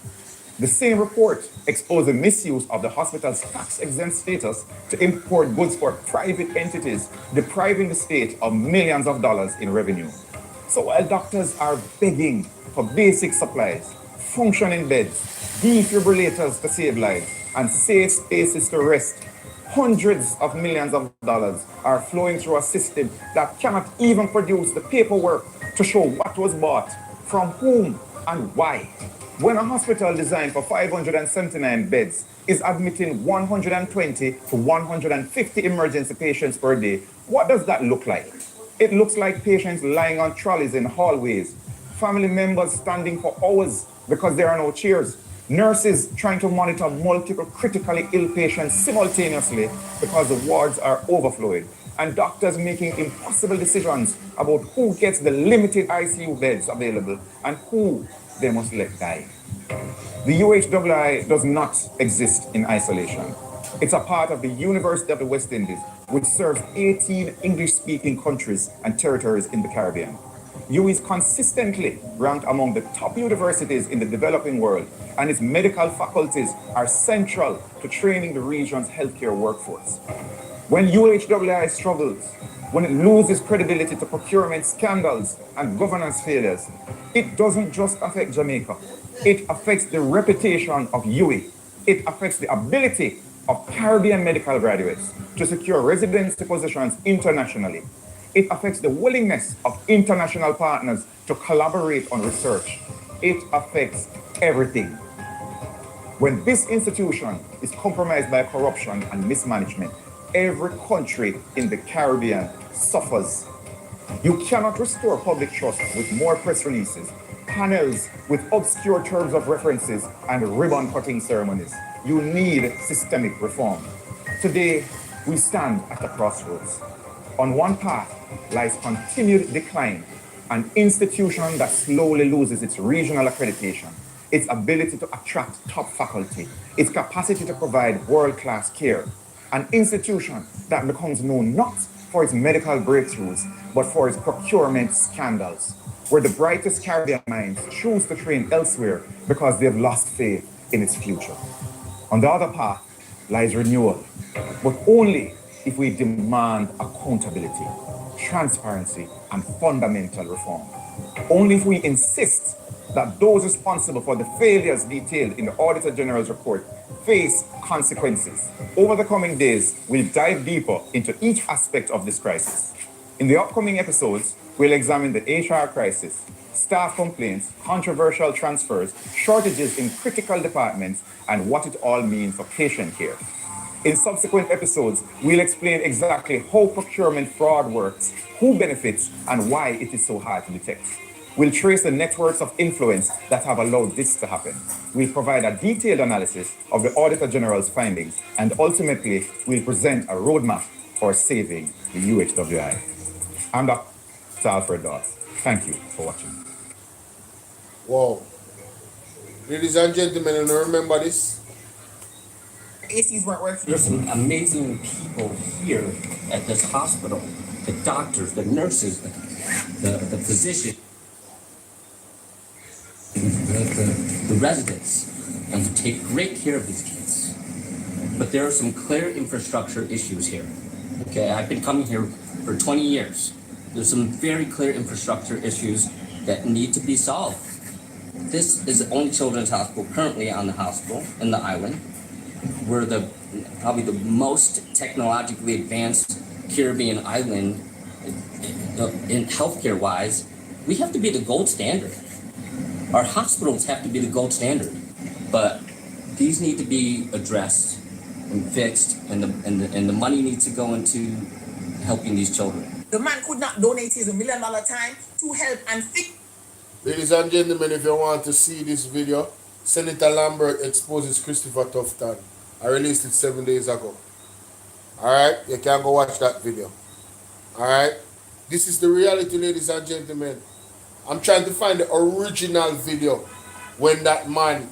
Speaker 2: The same report exposed the misuse of the hospital's tax-exempt status to import goods for private entities, depriving the state of millions of dollars in revenue. So while doctors are begging for basic supplies, functioning beds, defibrillators to save lives, and safe spaces to rest, hundreds of millions of dollars are flowing through a system that cannot even produce the paperwork to show what was bought, from whom, and why. When a hospital designed for 579 beds is admitting 120 to 150 emergency patients per day, what does that look like? It looks like patients lying on trolleys in hallways, family members standing for hours because there are no chairs, nurses trying to monitor multiple critically ill patients simultaneously because the wards are overflowing, and doctors making impossible decisions about who gets the limited ICU beds available and who they must let die. The UHWI does not exist in isolation. It's a part of the University of the West Indies, which serves 18 English-speaking countries and territories in the Caribbean. U is consistently ranked among the top universities in the developing world, and its medical faculties are central to training the region's healthcare workforce. When UHWI struggles, when it loses credibility to procurement scandals and governance failures, it doesn't just affect Jamaica. It affects the reputation of UWI. It affects the ability of Caribbean medical graduates to secure residency positions internationally. It affects the willingness of international partners to collaborate on research. It affects everything. When this institution is compromised by corruption and mismanagement, every country in the Caribbean suffers. You cannot restore public trust with more press releases, panels with obscure terms of references, and ribbon-cutting ceremonies. You need systemic reform. Today, we stand at a crossroads. On one path lies continued decline, an institution that slowly loses its regional accreditation, its ability to attract top faculty, its capacity to provide world-class care, an institution that becomes known not for its medical breakthroughs, but for its procurement scandals, where the brightest Caribbean minds choose to train elsewhere because they've lost faith in its future. On the other path lies renewal, but only if we demand accountability, transparency, and fundamental reform. Only if we insist that those responsible for the failures detailed in the Auditor General's report face consequences. Over the coming days, we'll dive deeper into each aspect of this crisis. In the upcoming episodes, we'll examine the HR crisis, staff complaints, controversial transfers, shortages in critical departments, and what it all means for patient care. In subsequent episodes, we'll explain exactly how procurement fraud works, who benefits, and why it is so hard to detect. We'll trace the networks of influence that have allowed this to happen. We'll provide a detailed analysis of the Auditor General's findings, and ultimately, we'll present a roadmap for saving the UHWI. I'm Dr. Alfred Dawes. Thank you for watching.
Speaker 1: Wow. Ladies and gentlemen, and remember this.
Speaker 7: ACs weren't working. There's some amazing people here at this hospital. The doctors, the nurses, the physicians, the residents, and to take great care of these kids. But there are some clear infrastructure issues here. Okay, I've been coming here for 20 years. There's some very clear infrastructure issues that need to be solved. this is the only children's hospital currently on the hospital in the island. We're probably the most technologically advanced Caribbean island in healthcare wise. We have to be the gold standard. Our hospitals have to be the gold standard, but these need to be addressed and fixed, and the money needs to go into helping these children.
Speaker 8: The man could not donate his $1 million time to help and fix.
Speaker 1: Ladies and gentlemen, if you want to see this video, Senator Lambert exposes Christopher Tufton. I released it 7 days ago. Alright, you can go watch that video. Alright, this is the reality, ladies and gentlemen. I'm trying to find the original video when that man,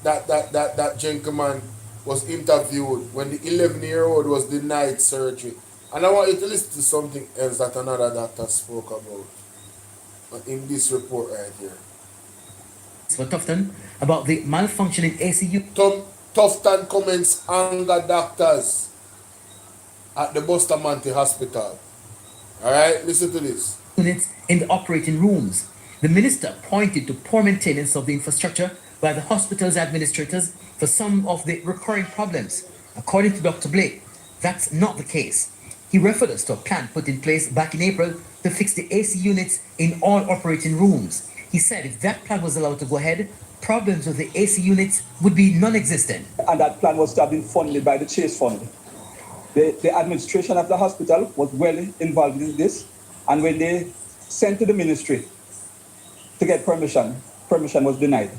Speaker 1: that gentleman was interviewed when the 11-year-old was denied surgery. And I want you to listen to something else that another doctor spoke about in this report right here.
Speaker 9: For Tufton about the malfunctioning ACU.
Speaker 1: Tufton comments anger doctors at the Bustamante Hospital. Alright, listen to this.
Speaker 9: Units in the operating rooms. The minister pointed to poor maintenance of the infrastructure by the hospital's administrators for some of the recurring problems. According to Dr. Blake, that's not the case. He referred us to a plan put in place back in April to fix the AC units in all operating rooms. He said if that plan was allowed to go ahead, problems with the AC units would be non-existent.
Speaker 10: And that plan was to have been funded by the Chase Fund. The administration of the hospital was well involved in this, and when they sent to the ministry to get permission was denied.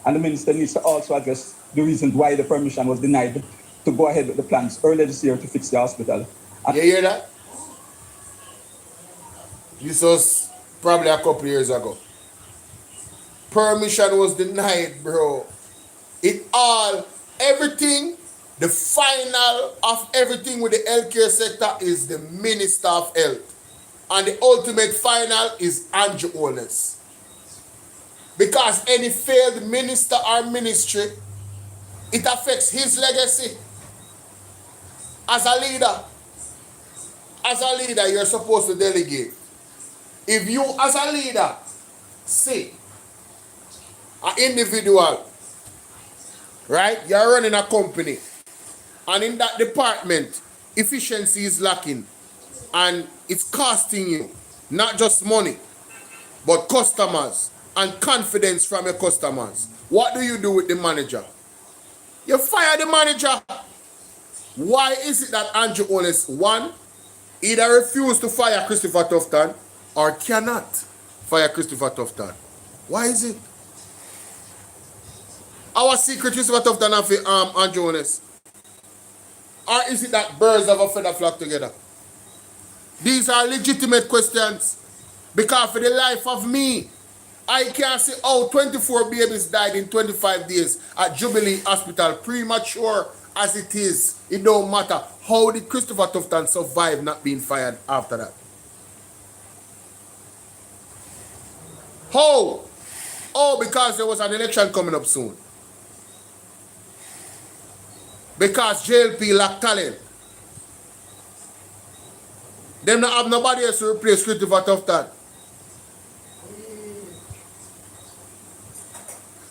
Speaker 10: And the minister needs to also address the reasons why the permission was denied to go ahead with the plans earlier this year to fix the hospital.
Speaker 1: You hear that? This was probably a couple years ago. Permission was denied, bro. Everything, the final of everything with the healthcare sector is the Minister of Health. And the ultimate final is Andrew Holness. Because any failed minister or ministry, it affects his legacy. As a leader, you're supposed to delegate. If you, as a leader, say, an individual, right? You're running a company, and in that department, efficiency is lacking, and it's costing you not just money, but customers and confidence from your customers. What do you do with the manager? You fire the manager. Why is it that Andrew Holness, one, either refuse to fire Christopher Tufton or cannot fire Christopher Tufton? Why is it? Our secret Christopher Tufton and Andrew Holness? Or is it that birds of a feather flock together? These are legitimate questions. Because for the life of me, I can't say, oh, 24 babies died in 25 days at Jubilee Hospital, premature as it is. It don't matter. How did Christopher Tufton survive not being fired after that? How? Oh, because there was an election coming up soon. Because JLP lacked talent. Them not have nobody else to replace Christopher Tufton.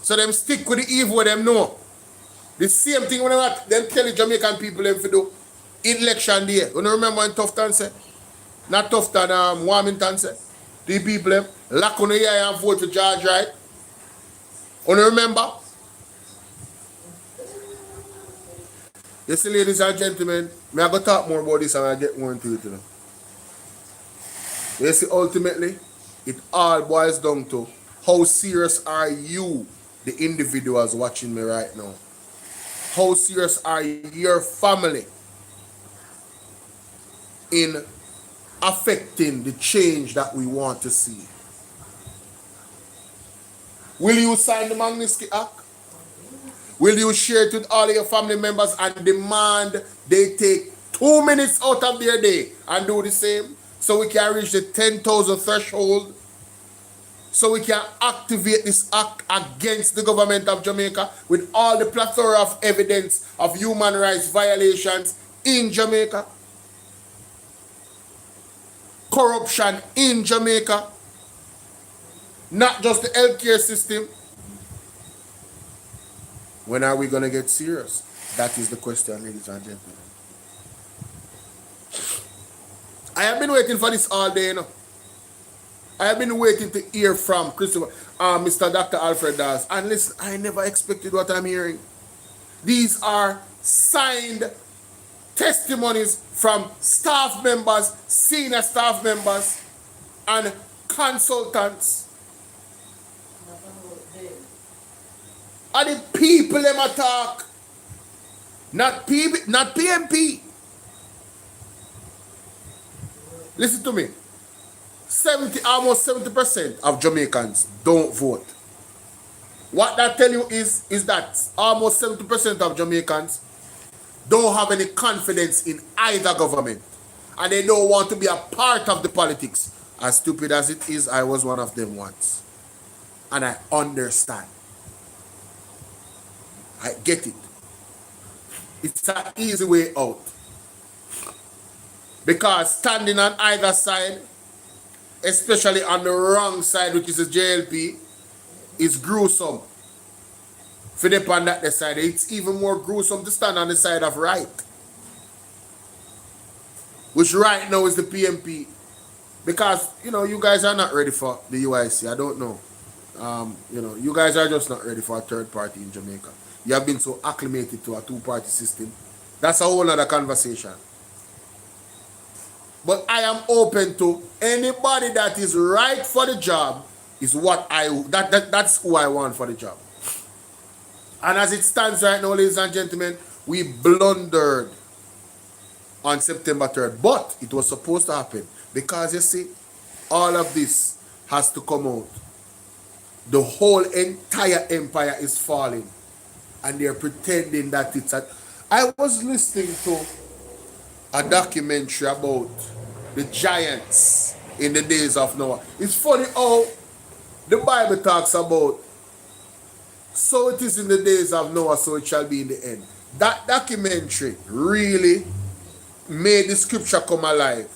Speaker 1: So them stick with the evil them know. The same thing when them tell the Jamaican people them to do election day. You know, remember when Tufton said? Not Tufton, Warmington said. The people them lock on the ear and vote for George, right? You know, remember? You see, ladies and gentlemen, I go talk more about this and I get more into it, you know. You see, ultimately, it all boils down to how serious are you, the individuals watching me right now? How serious are your family in affecting the change that we want to see? Will you sign the MAGNITSKY Act? Will you share it with all your family members and demand they take 2 minutes out of their day and do the same so we can reach the 10,000 threshold? So we can activate this act against the government of Jamaica with all the plethora of evidence of human rights violations in Jamaica, corruption in Jamaica, not just the healthcare system. When are we going to get serious? That is the question, ladies and gentlemen. I have been waiting for this all day, you know. I have been waiting to hear from Mr. Dr. Alfred Dawes. And listen, I never expected what I'm hearing. These are signed testimonies from staff members, senior staff members, and consultants. And the people them attack. Not PMP. Listen to me. Almost 70% of Jamaicans don't vote. What that tell you is that almost 70% of Jamaicans don't have any confidence in either government. And they don't want to be a part of the politics. As stupid as it is, I was one of them once. And I understand. I get it. It's an easy way out. Because standing on either side, especially on the wrong side, which is the JLP, is gruesome. For the on that side, it's even more gruesome to stand on the side of right. Which right now is the PMP. Because, you know, you guys are not ready for the UIC. I don't know. You know, you guys are just not ready for a third party in Jamaica. You have been so acclimated to a two-party system. That's a whole other conversation. But I am open to anybody that is right for the job is what that's who I want for the job. And as it stands right now, ladies and gentlemen, we blundered on September 3rd. But it was supposed to happen. Because you see, all of this has to come out. The whole entire empire is falling. And they're pretending that it's I was listening to a documentary about the giants in the days of Noah. It's funny how the Bible talks about so it is in the days of Noah, so it shall be in the end. That documentary really made the scripture come alive.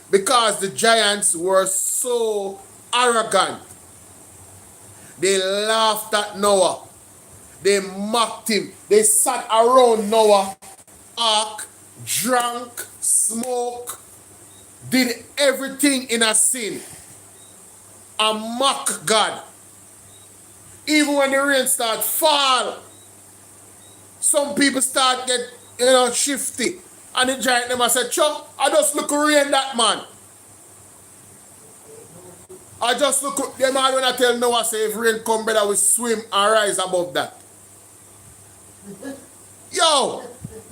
Speaker 1: Because the giants were so arrogant. They laughed at Noah. They mocked him. They sat around Noah, ark, drank, smoked, did everything in a sin, and mock God. Even when the rain starts fall, some people start get shifty. And the giant them said, "Chuck, I just look rain that man. I just look them all when I tell Noah say if rain come better we swim and rise above that." Yo,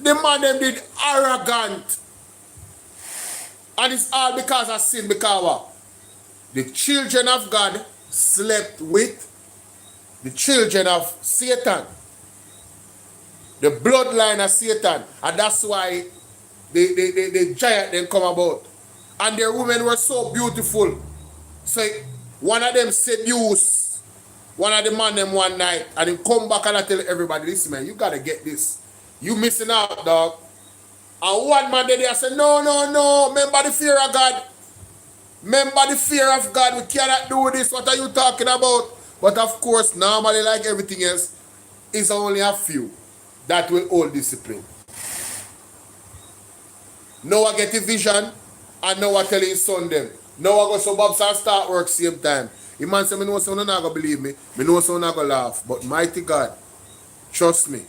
Speaker 1: the man them did arrogant. And it's all because of sin, because what? The children of God slept with the children of Satan. The bloodline of Satan. And that's why the giant then come about. And their women were so beautiful. So one of them seduced one of the man them one night and he come back and I tell everybody, "Listen man, you gotta get this. You missing out, dog." And one man there said, no, remember the fear of God. Remember the fear of God. We cannot do this. What are you talking about? But of course, normally like everything else, it's only a few that will hold discipline. Noah get a vision and Noah tell his son them. Noah go so Bobs and start work same time. The man say, "Me know someone not gonna believe me. Me know someone not gonna laugh. But mighty God, trust me.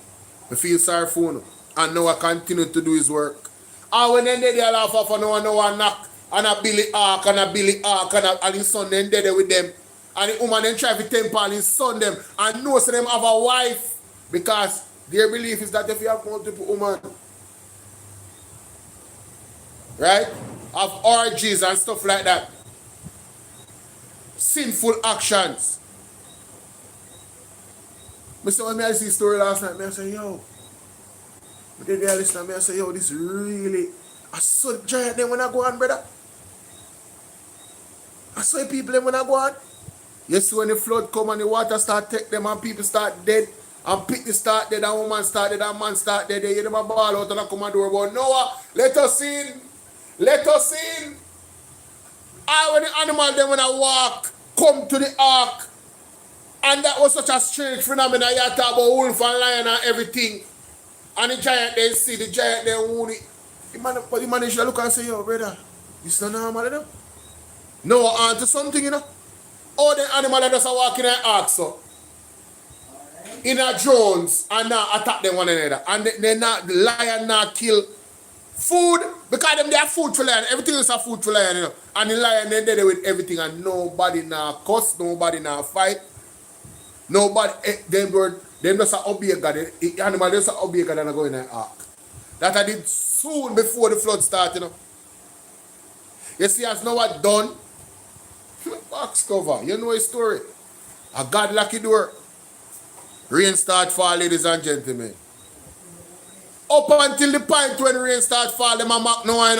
Speaker 1: I feel sorry for you." And Noah continued to do his work. And when then they laugh off and Noah knock and a Billy Ark and his son then there with them. And the woman then try to temper his son them and know so them have a wife. Because their belief is that if you have multiple women, right? Of orgies and stuff like that. Sinful actions. When I see the story last night, I say, yo. But then they listen to me, I say, yo, this really, I saw the giant then when I go on, brother. I saw the people then when I go on. You see when the flood come and the water start take them and people start dead. And people start dead and woman start dead and man start dead. They hear them a ball out and I come and door about Noah, let us in. Let us in. I when the animal then when I walk, come to the ark. And that was such a strange phenomenon. You talk about wolf and lion and everything. And the giant then see the giant then wound it. But the man should look and say, yo, brother, this is not normal, you know? No, onto something, you know? All the animals that just walk in the ark, so. In a drones and now attack them one another. And they not, the lion not kill food, because them they are food for lion. Everything is a food for lion, you know. And the lion they there with everything and nobody now cuss, nobody now fight. Nobody, them just obey God. The animal just obey God and go in the ark. That I did soon before the flood started, you know. You see, as now what done, box cover, you know his story. A God lucky door. Rain start fall, ladies and gentlemen. Up until the point when rain start fall, them a mock no wine.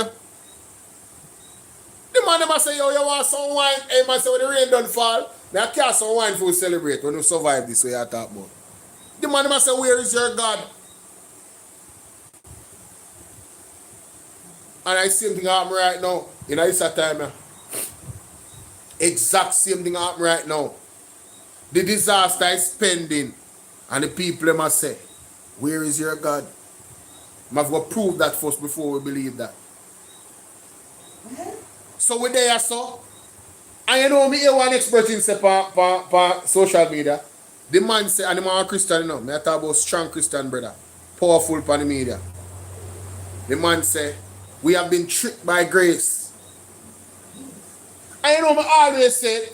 Speaker 1: The man them a say, yo, you want some wine? Hey man say, when the rain don't fall, I can't some wine for you celebrate when you survive this way I talk about. The man them a say, where is your God? And I same thing happen right now. In this time, exact same thing happen right now. The disaster is pending. And the people must say, where is your God? Must go prove that first before we believe that. So we there so. And you know me hear one expert in say for social media. The man say, and the man Christian, you know, me talk about strong Christian brother. Powerful for the media. The man say, we have been tricked by grace. And you know me always say,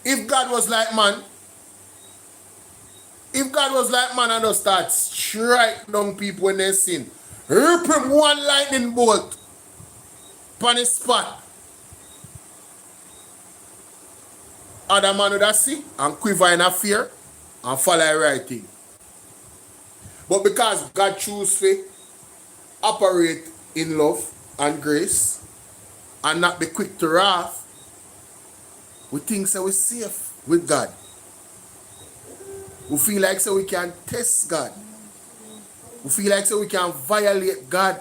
Speaker 1: if God was like man, if God was like man and just start strike down people when they sin, rip him one lightning bolt upon his spot. Other man would have see and quiver in a fear and follow the right thing. But because God choose to operate in love and grace and not be quick to wrath, we think so we're safe with God. We feel like so we can test God. We feel like so we can violate God.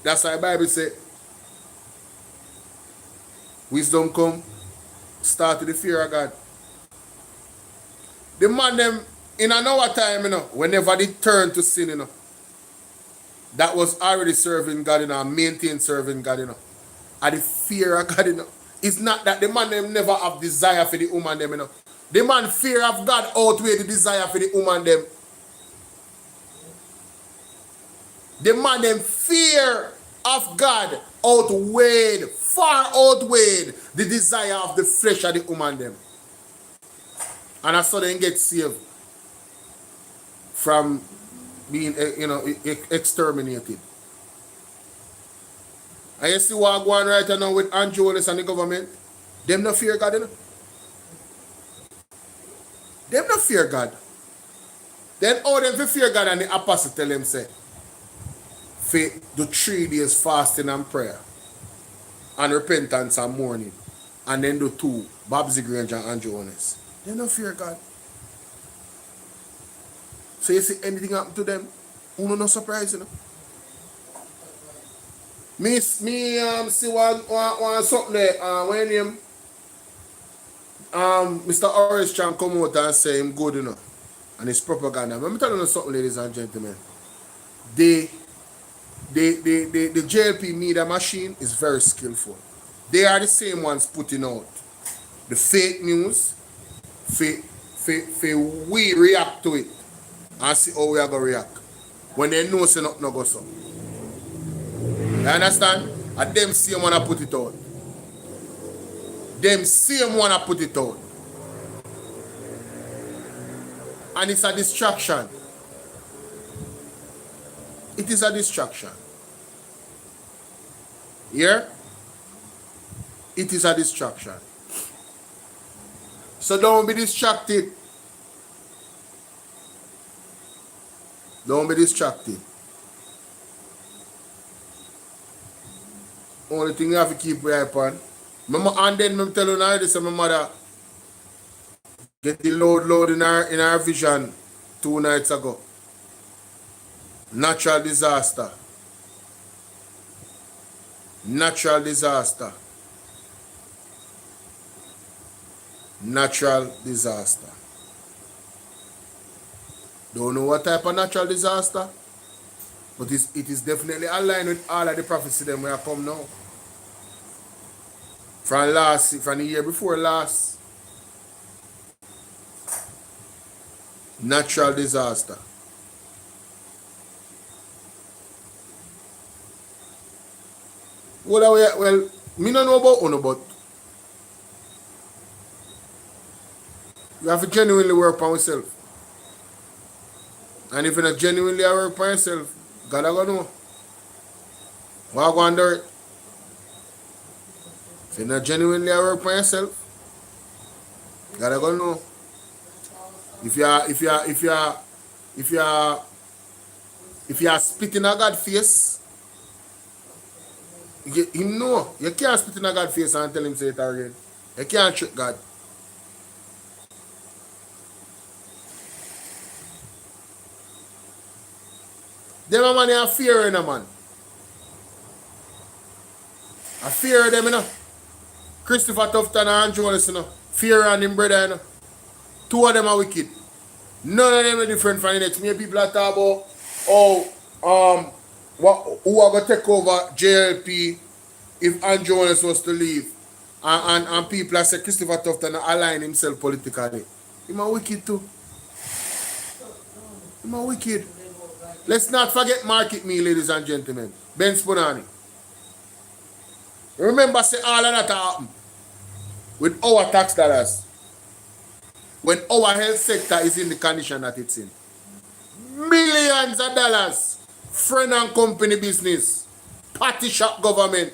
Speaker 1: That's why the Bible says, wisdom come, start with the fear of God. The man them in an hour time, you know, whenever they turn to sin, you know, that was already serving God, you know, and maintain serving God, you know. And the fear of God, you know. It's not that the man them never have desire for the woman them, you know. The man fear of God outweigh the desire for the woman them. The man them fear of God far outweighed the desire of the flesh of the woman them. And that's how they get saved from being, you know, exterminated. And you see what going right now with Angeles and the government? Them no fear God, you know? Them no fear God. Then all them fear God and the apostle tell them say, for the 3 days fasting and prayer and repentance and mourning, and then do 2, Babsy Grange and Andrew Honest. They don't fear God. So you see anything happen to them, who no surprise, you know. Me see one something there, when him Mr. Orange Chan come out and say him good, you know, and it's propaganda. Let me tell you something, ladies and gentlemen. The JLP media machine is very skillful. They are the same ones putting out the fake news for we react to it and see how we are going to react when they know say nothing go so. You understand? And them same one put it out. Them same one put it out. And it's a distraction. It is a distraction. Yeah? It is a distraction. So don't be distracted. Don't be distracted. Only thing you have to keep your eye upon. And then I tell you now, this is my mother get the load in our vision 2 nights ago. Natural disaster. Natural disaster. Natural disaster. Don't know what type of natural disaster, but it is definitely aligned with all of the prophecy them where I come now. From the year before last. Natural disaster. Well, me don't know about Uno, but you have to genuinely work on yourself. And if you not genuinely work on yourself, God I gonna know. What go under it? If you not genuinely work on yourself, God I gonna know. If you are spitting at God's face, him know. You can't spit in a God's face and tell him say it again. You can't trick God. Them man have fear in a man. I fear them, you know. Christopher Tufton and Jonas, you know. Fear and him brother, you know. Two of them are wicked. None of them are different from the next. Many people are talking about who are going to take over JLP if Andrew Jones was to leave. And people are saying Christopher Tufton align himself politically. He's a wicked too. He's a wicked. Let's not forget Market Me, ladies and gentlemen. Ben Spunani. Remember, say all of that happened with our tax dollars. When our health sector is in the condition that it's in. Millions of dollars. Friend and company business. Party shop government.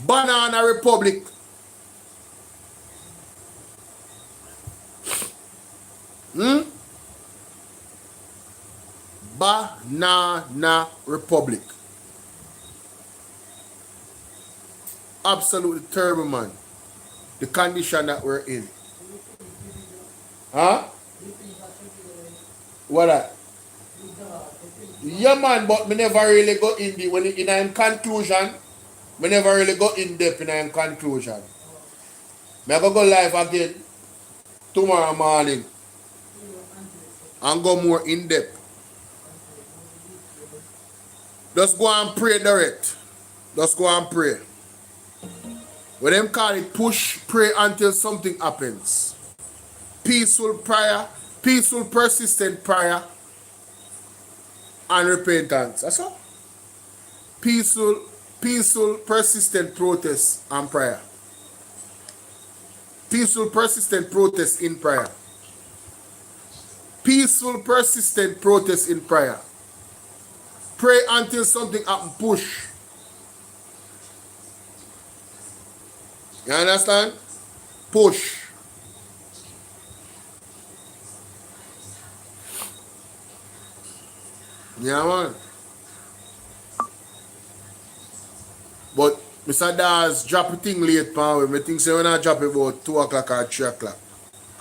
Speaker 1: Banana Republic. Banana Republic. Absolutely terrible, man. The condition that we're in. Huh? What that? Yeah, man, but me never really go in the when in conclusion. Me never really go in depth in conclusion. Me go live again tomorrow morning and go more in depth. Just go and pray direct. Just go and pray. When them call it push, pray until something happens. Peaceful prayer, peaceful persistent prayer, and repentance. That's all. Peaceful persistent protest and prayer. Peaceful persistent protest in prayer. Peaceful persistent protest in prayer. Pray until something happens. Push. You understand? Push. Yeah, man. But Mr. Dawes drop a thing late, man. I think say when I drop it about 2 o'clock or 3 o'clock.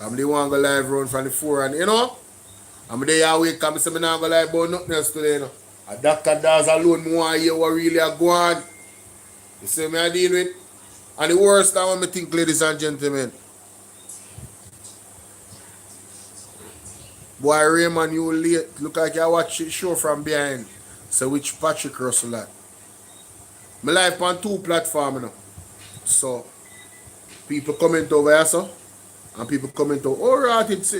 Speaker 1: I'm the one go live run from the 4 and you know? I'm there awake because I say I'm not going to live about nothing else today, you know. A Dr. Dawes alone, I want to hear what really are going on. You see me I deal with? And the worst that one I think, ladies and gentlemen. Boy, Raymond, you late. Look like you watch the show from behind. So which Patrick Russell at? My live on 2 platforms, you know. So, people comment over here, so. And people comment over, oh, right, it's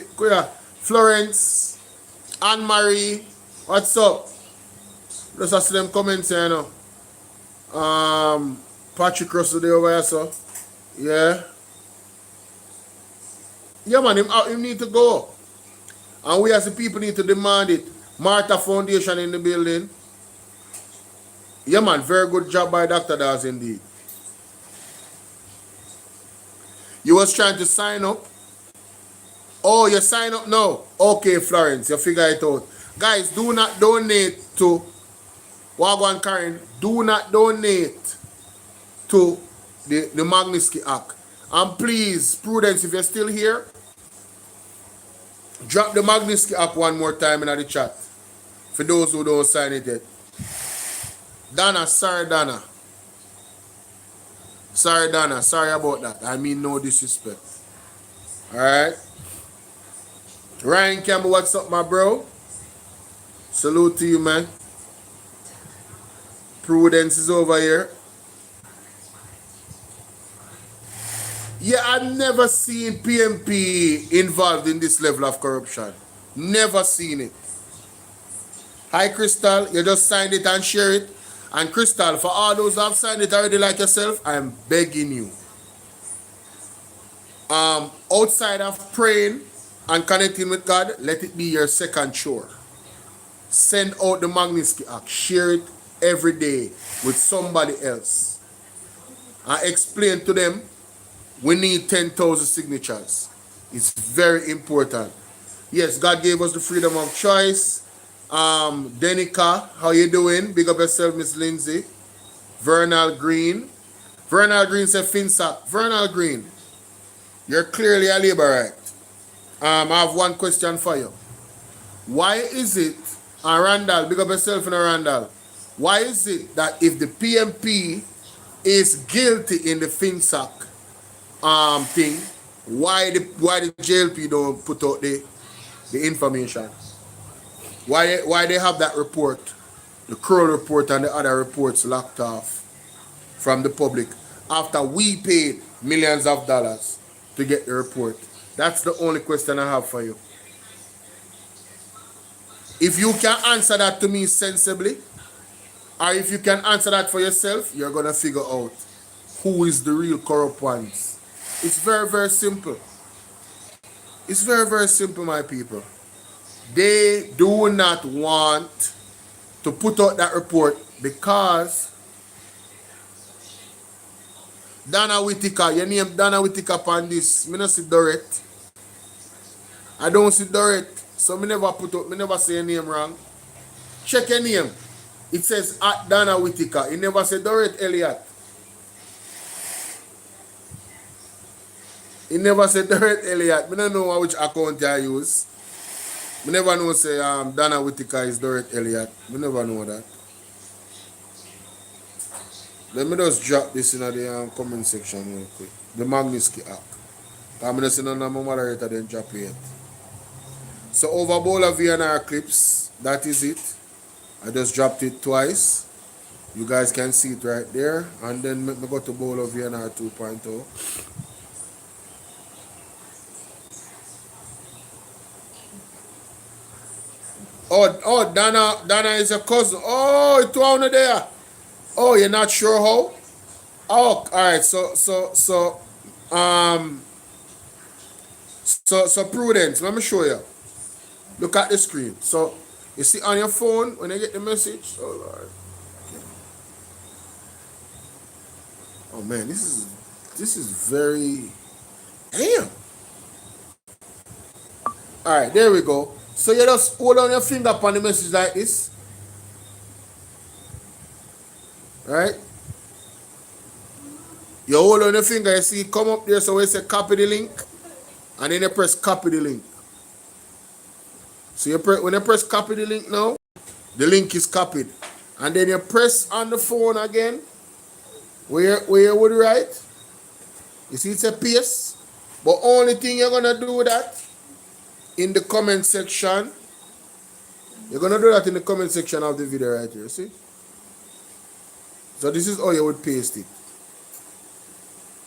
Speaker 1: Florence, Anne-Marie, what's up? Just ask them comments here, you know. Patrick Russell there over here, so. Yeah. Yeah, man, him need to go. And we as the people need to demand it. Martha Foundation in the building. Yeah, man, very good job by Dr. Dawes indeed. You was trying to sign up. Oh, you sign up now. Okay, Florence, you figure it out. Guys, do not donate to Wagwan Karen. Do not donate to the MAGNITSKY Act. And please, Prudence, if you're still here, drop the MAGNITSKY app one more time in the chat. For those who don't sign it yet. Donna, sorry Donna. Sorry, Donna. Sorry about that. I mean no disrespect. Alright? Ryan Campbell, what's up, my bro? Salute to you, man. Prudence is over here. Yeah, I've never seen PMP involved in this level of corruption. Never seen it. Hi, Crystal. You just signed it and share it. And Crystal, for all those who have signed it already like yourself, I'm begging you. Outside of praying and connecting with God, let it be your second chore. Send out the Magnitsky Act. Share it every day with somebody else. And explain to them, we need 10,000 signatures. It's very important. Yes, God gave us the freedom of choice. Denica, how you doing? Big up yourself, Miss Lindsay. Vernal Green. Vernal Green said Finsack. Vernal Green, you're clearly a laborite. I have one question for you. Why is it, and Randall, big up yourself in Randall, why is it that if the PMP is guilty in the Finsack thing, why the JLP don't put out the information? Why they have that report, the Kroll report and the other reports locked off from the public after we paid millions of dollars to get the report? That's the only question I have for you. If you can answer that to me sensibly, or if you can answer that for yourself, you're going to figure out who is the real corrupt ones. It's very, very simple. It's very, very simple, my people. They do not want to put out that report because Dana Whittaker, your name Dana Whittaker upon this. Me not see Dorrit. I don't see Dorrit. So me never say your name wrong. Check your name. It says at Dana Whittaker. You never say Dorrit Elliott. You never say Dorrit Elliott. Me don't know which account I use. Me never know say Dana Whittaker is Dorrit Elliott. Me never know that. Let me just drop this in the comment section real quick. The Magnitsky Act. I'm just saying my moderator then drop it. So over Bolo VNR clips, that is it. I just dropped it twice. You guys can see it right there. And then me go to Bolo VNR 2.0. Oh, Dana is a cousin. Oh, it's one there. Oh, you're not sure how? Oh, all right. So Prudence, let me show you. Look at the screen. So you see on your phone when you get the message. Oh Lord. Okay. Oh man, this is very damn. All right, there we go. So you just hold on your finger upon the message like this. Right? You hold on your finger, you see it come up there, so we say copy the link. And then you press copy the link. So when you press copy the link now, the link is copied. And then you press on the phone again, where you would write. You see it's a paste. But only thing you're going to do with that, in the comment section, you're going to do that in the comment section of the video right here, see? So this is how you would paste it.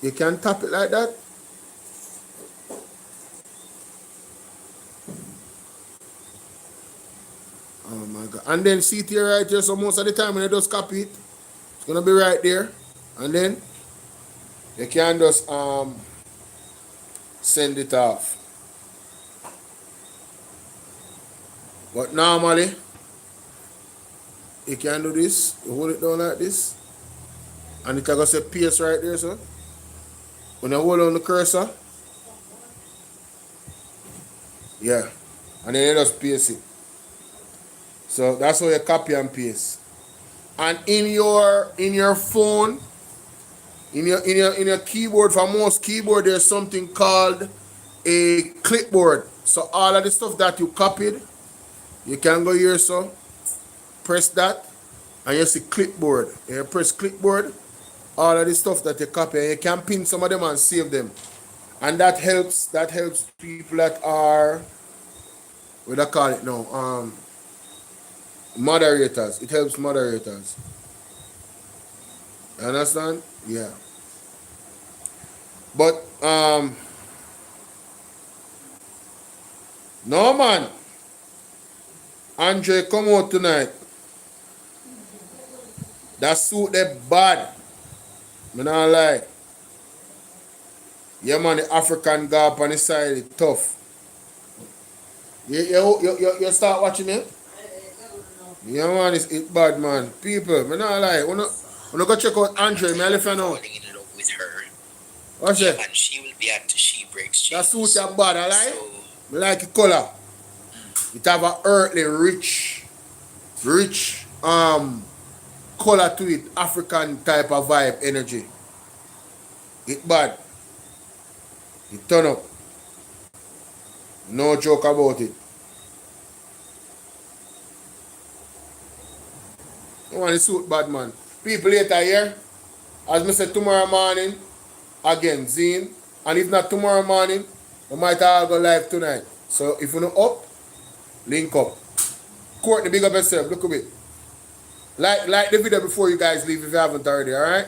Speaker 1: You can tap it like that. Oh my God. And then see it here right here. So most of the time when you just copy it, it's going to be right there. And then you can just send it off. But normally, you can do this. You hold it down like this. And it can go say paste right there, so. When you hold on the cursor. Yeah. And then you just paste it. So that's how you copy and paste. And in your phone, in your keyboard, for most keyboard, there's something called a clipboard. So all of the stuff that you copied, you can go here, so press that, and you see clipboard. You press clipboard, all of the stuff that you copy, and you can pin some of them and save them. And that helps people that are, what do I call it now? Moderators. It helps moderators. You understand? Yeah. But no man. Andre come out tonight. That suit they bad. Me not lie. Yeah man, the African garb on the side is tough. You start watching me? Yeah man, it's bad man. People, me not lie. Wanna go check out Andre, me left you know.
Speaker 11: With her.
Speaker 1: What's
Speaker 11: Yeah,
Speaker 1: it?
Speaker 11: and she will be at She Breaks Chains.
Speaker 1: That suit is bad, I like.
Speaker 11: So,
Speaker 1: Me like the color. It have a earthly, rich color to it, African type of vibe, energy. It bad. It turn up. No joke about it. You want the suit bad man. People later here, as I said tomorrow morning, again, Zine. And if not tomorrow morning, we might all go live tonight. So if you know up, link up. Courtney, big up yourself. Look at it. Like the video before you guys leave if you haven't already, alright?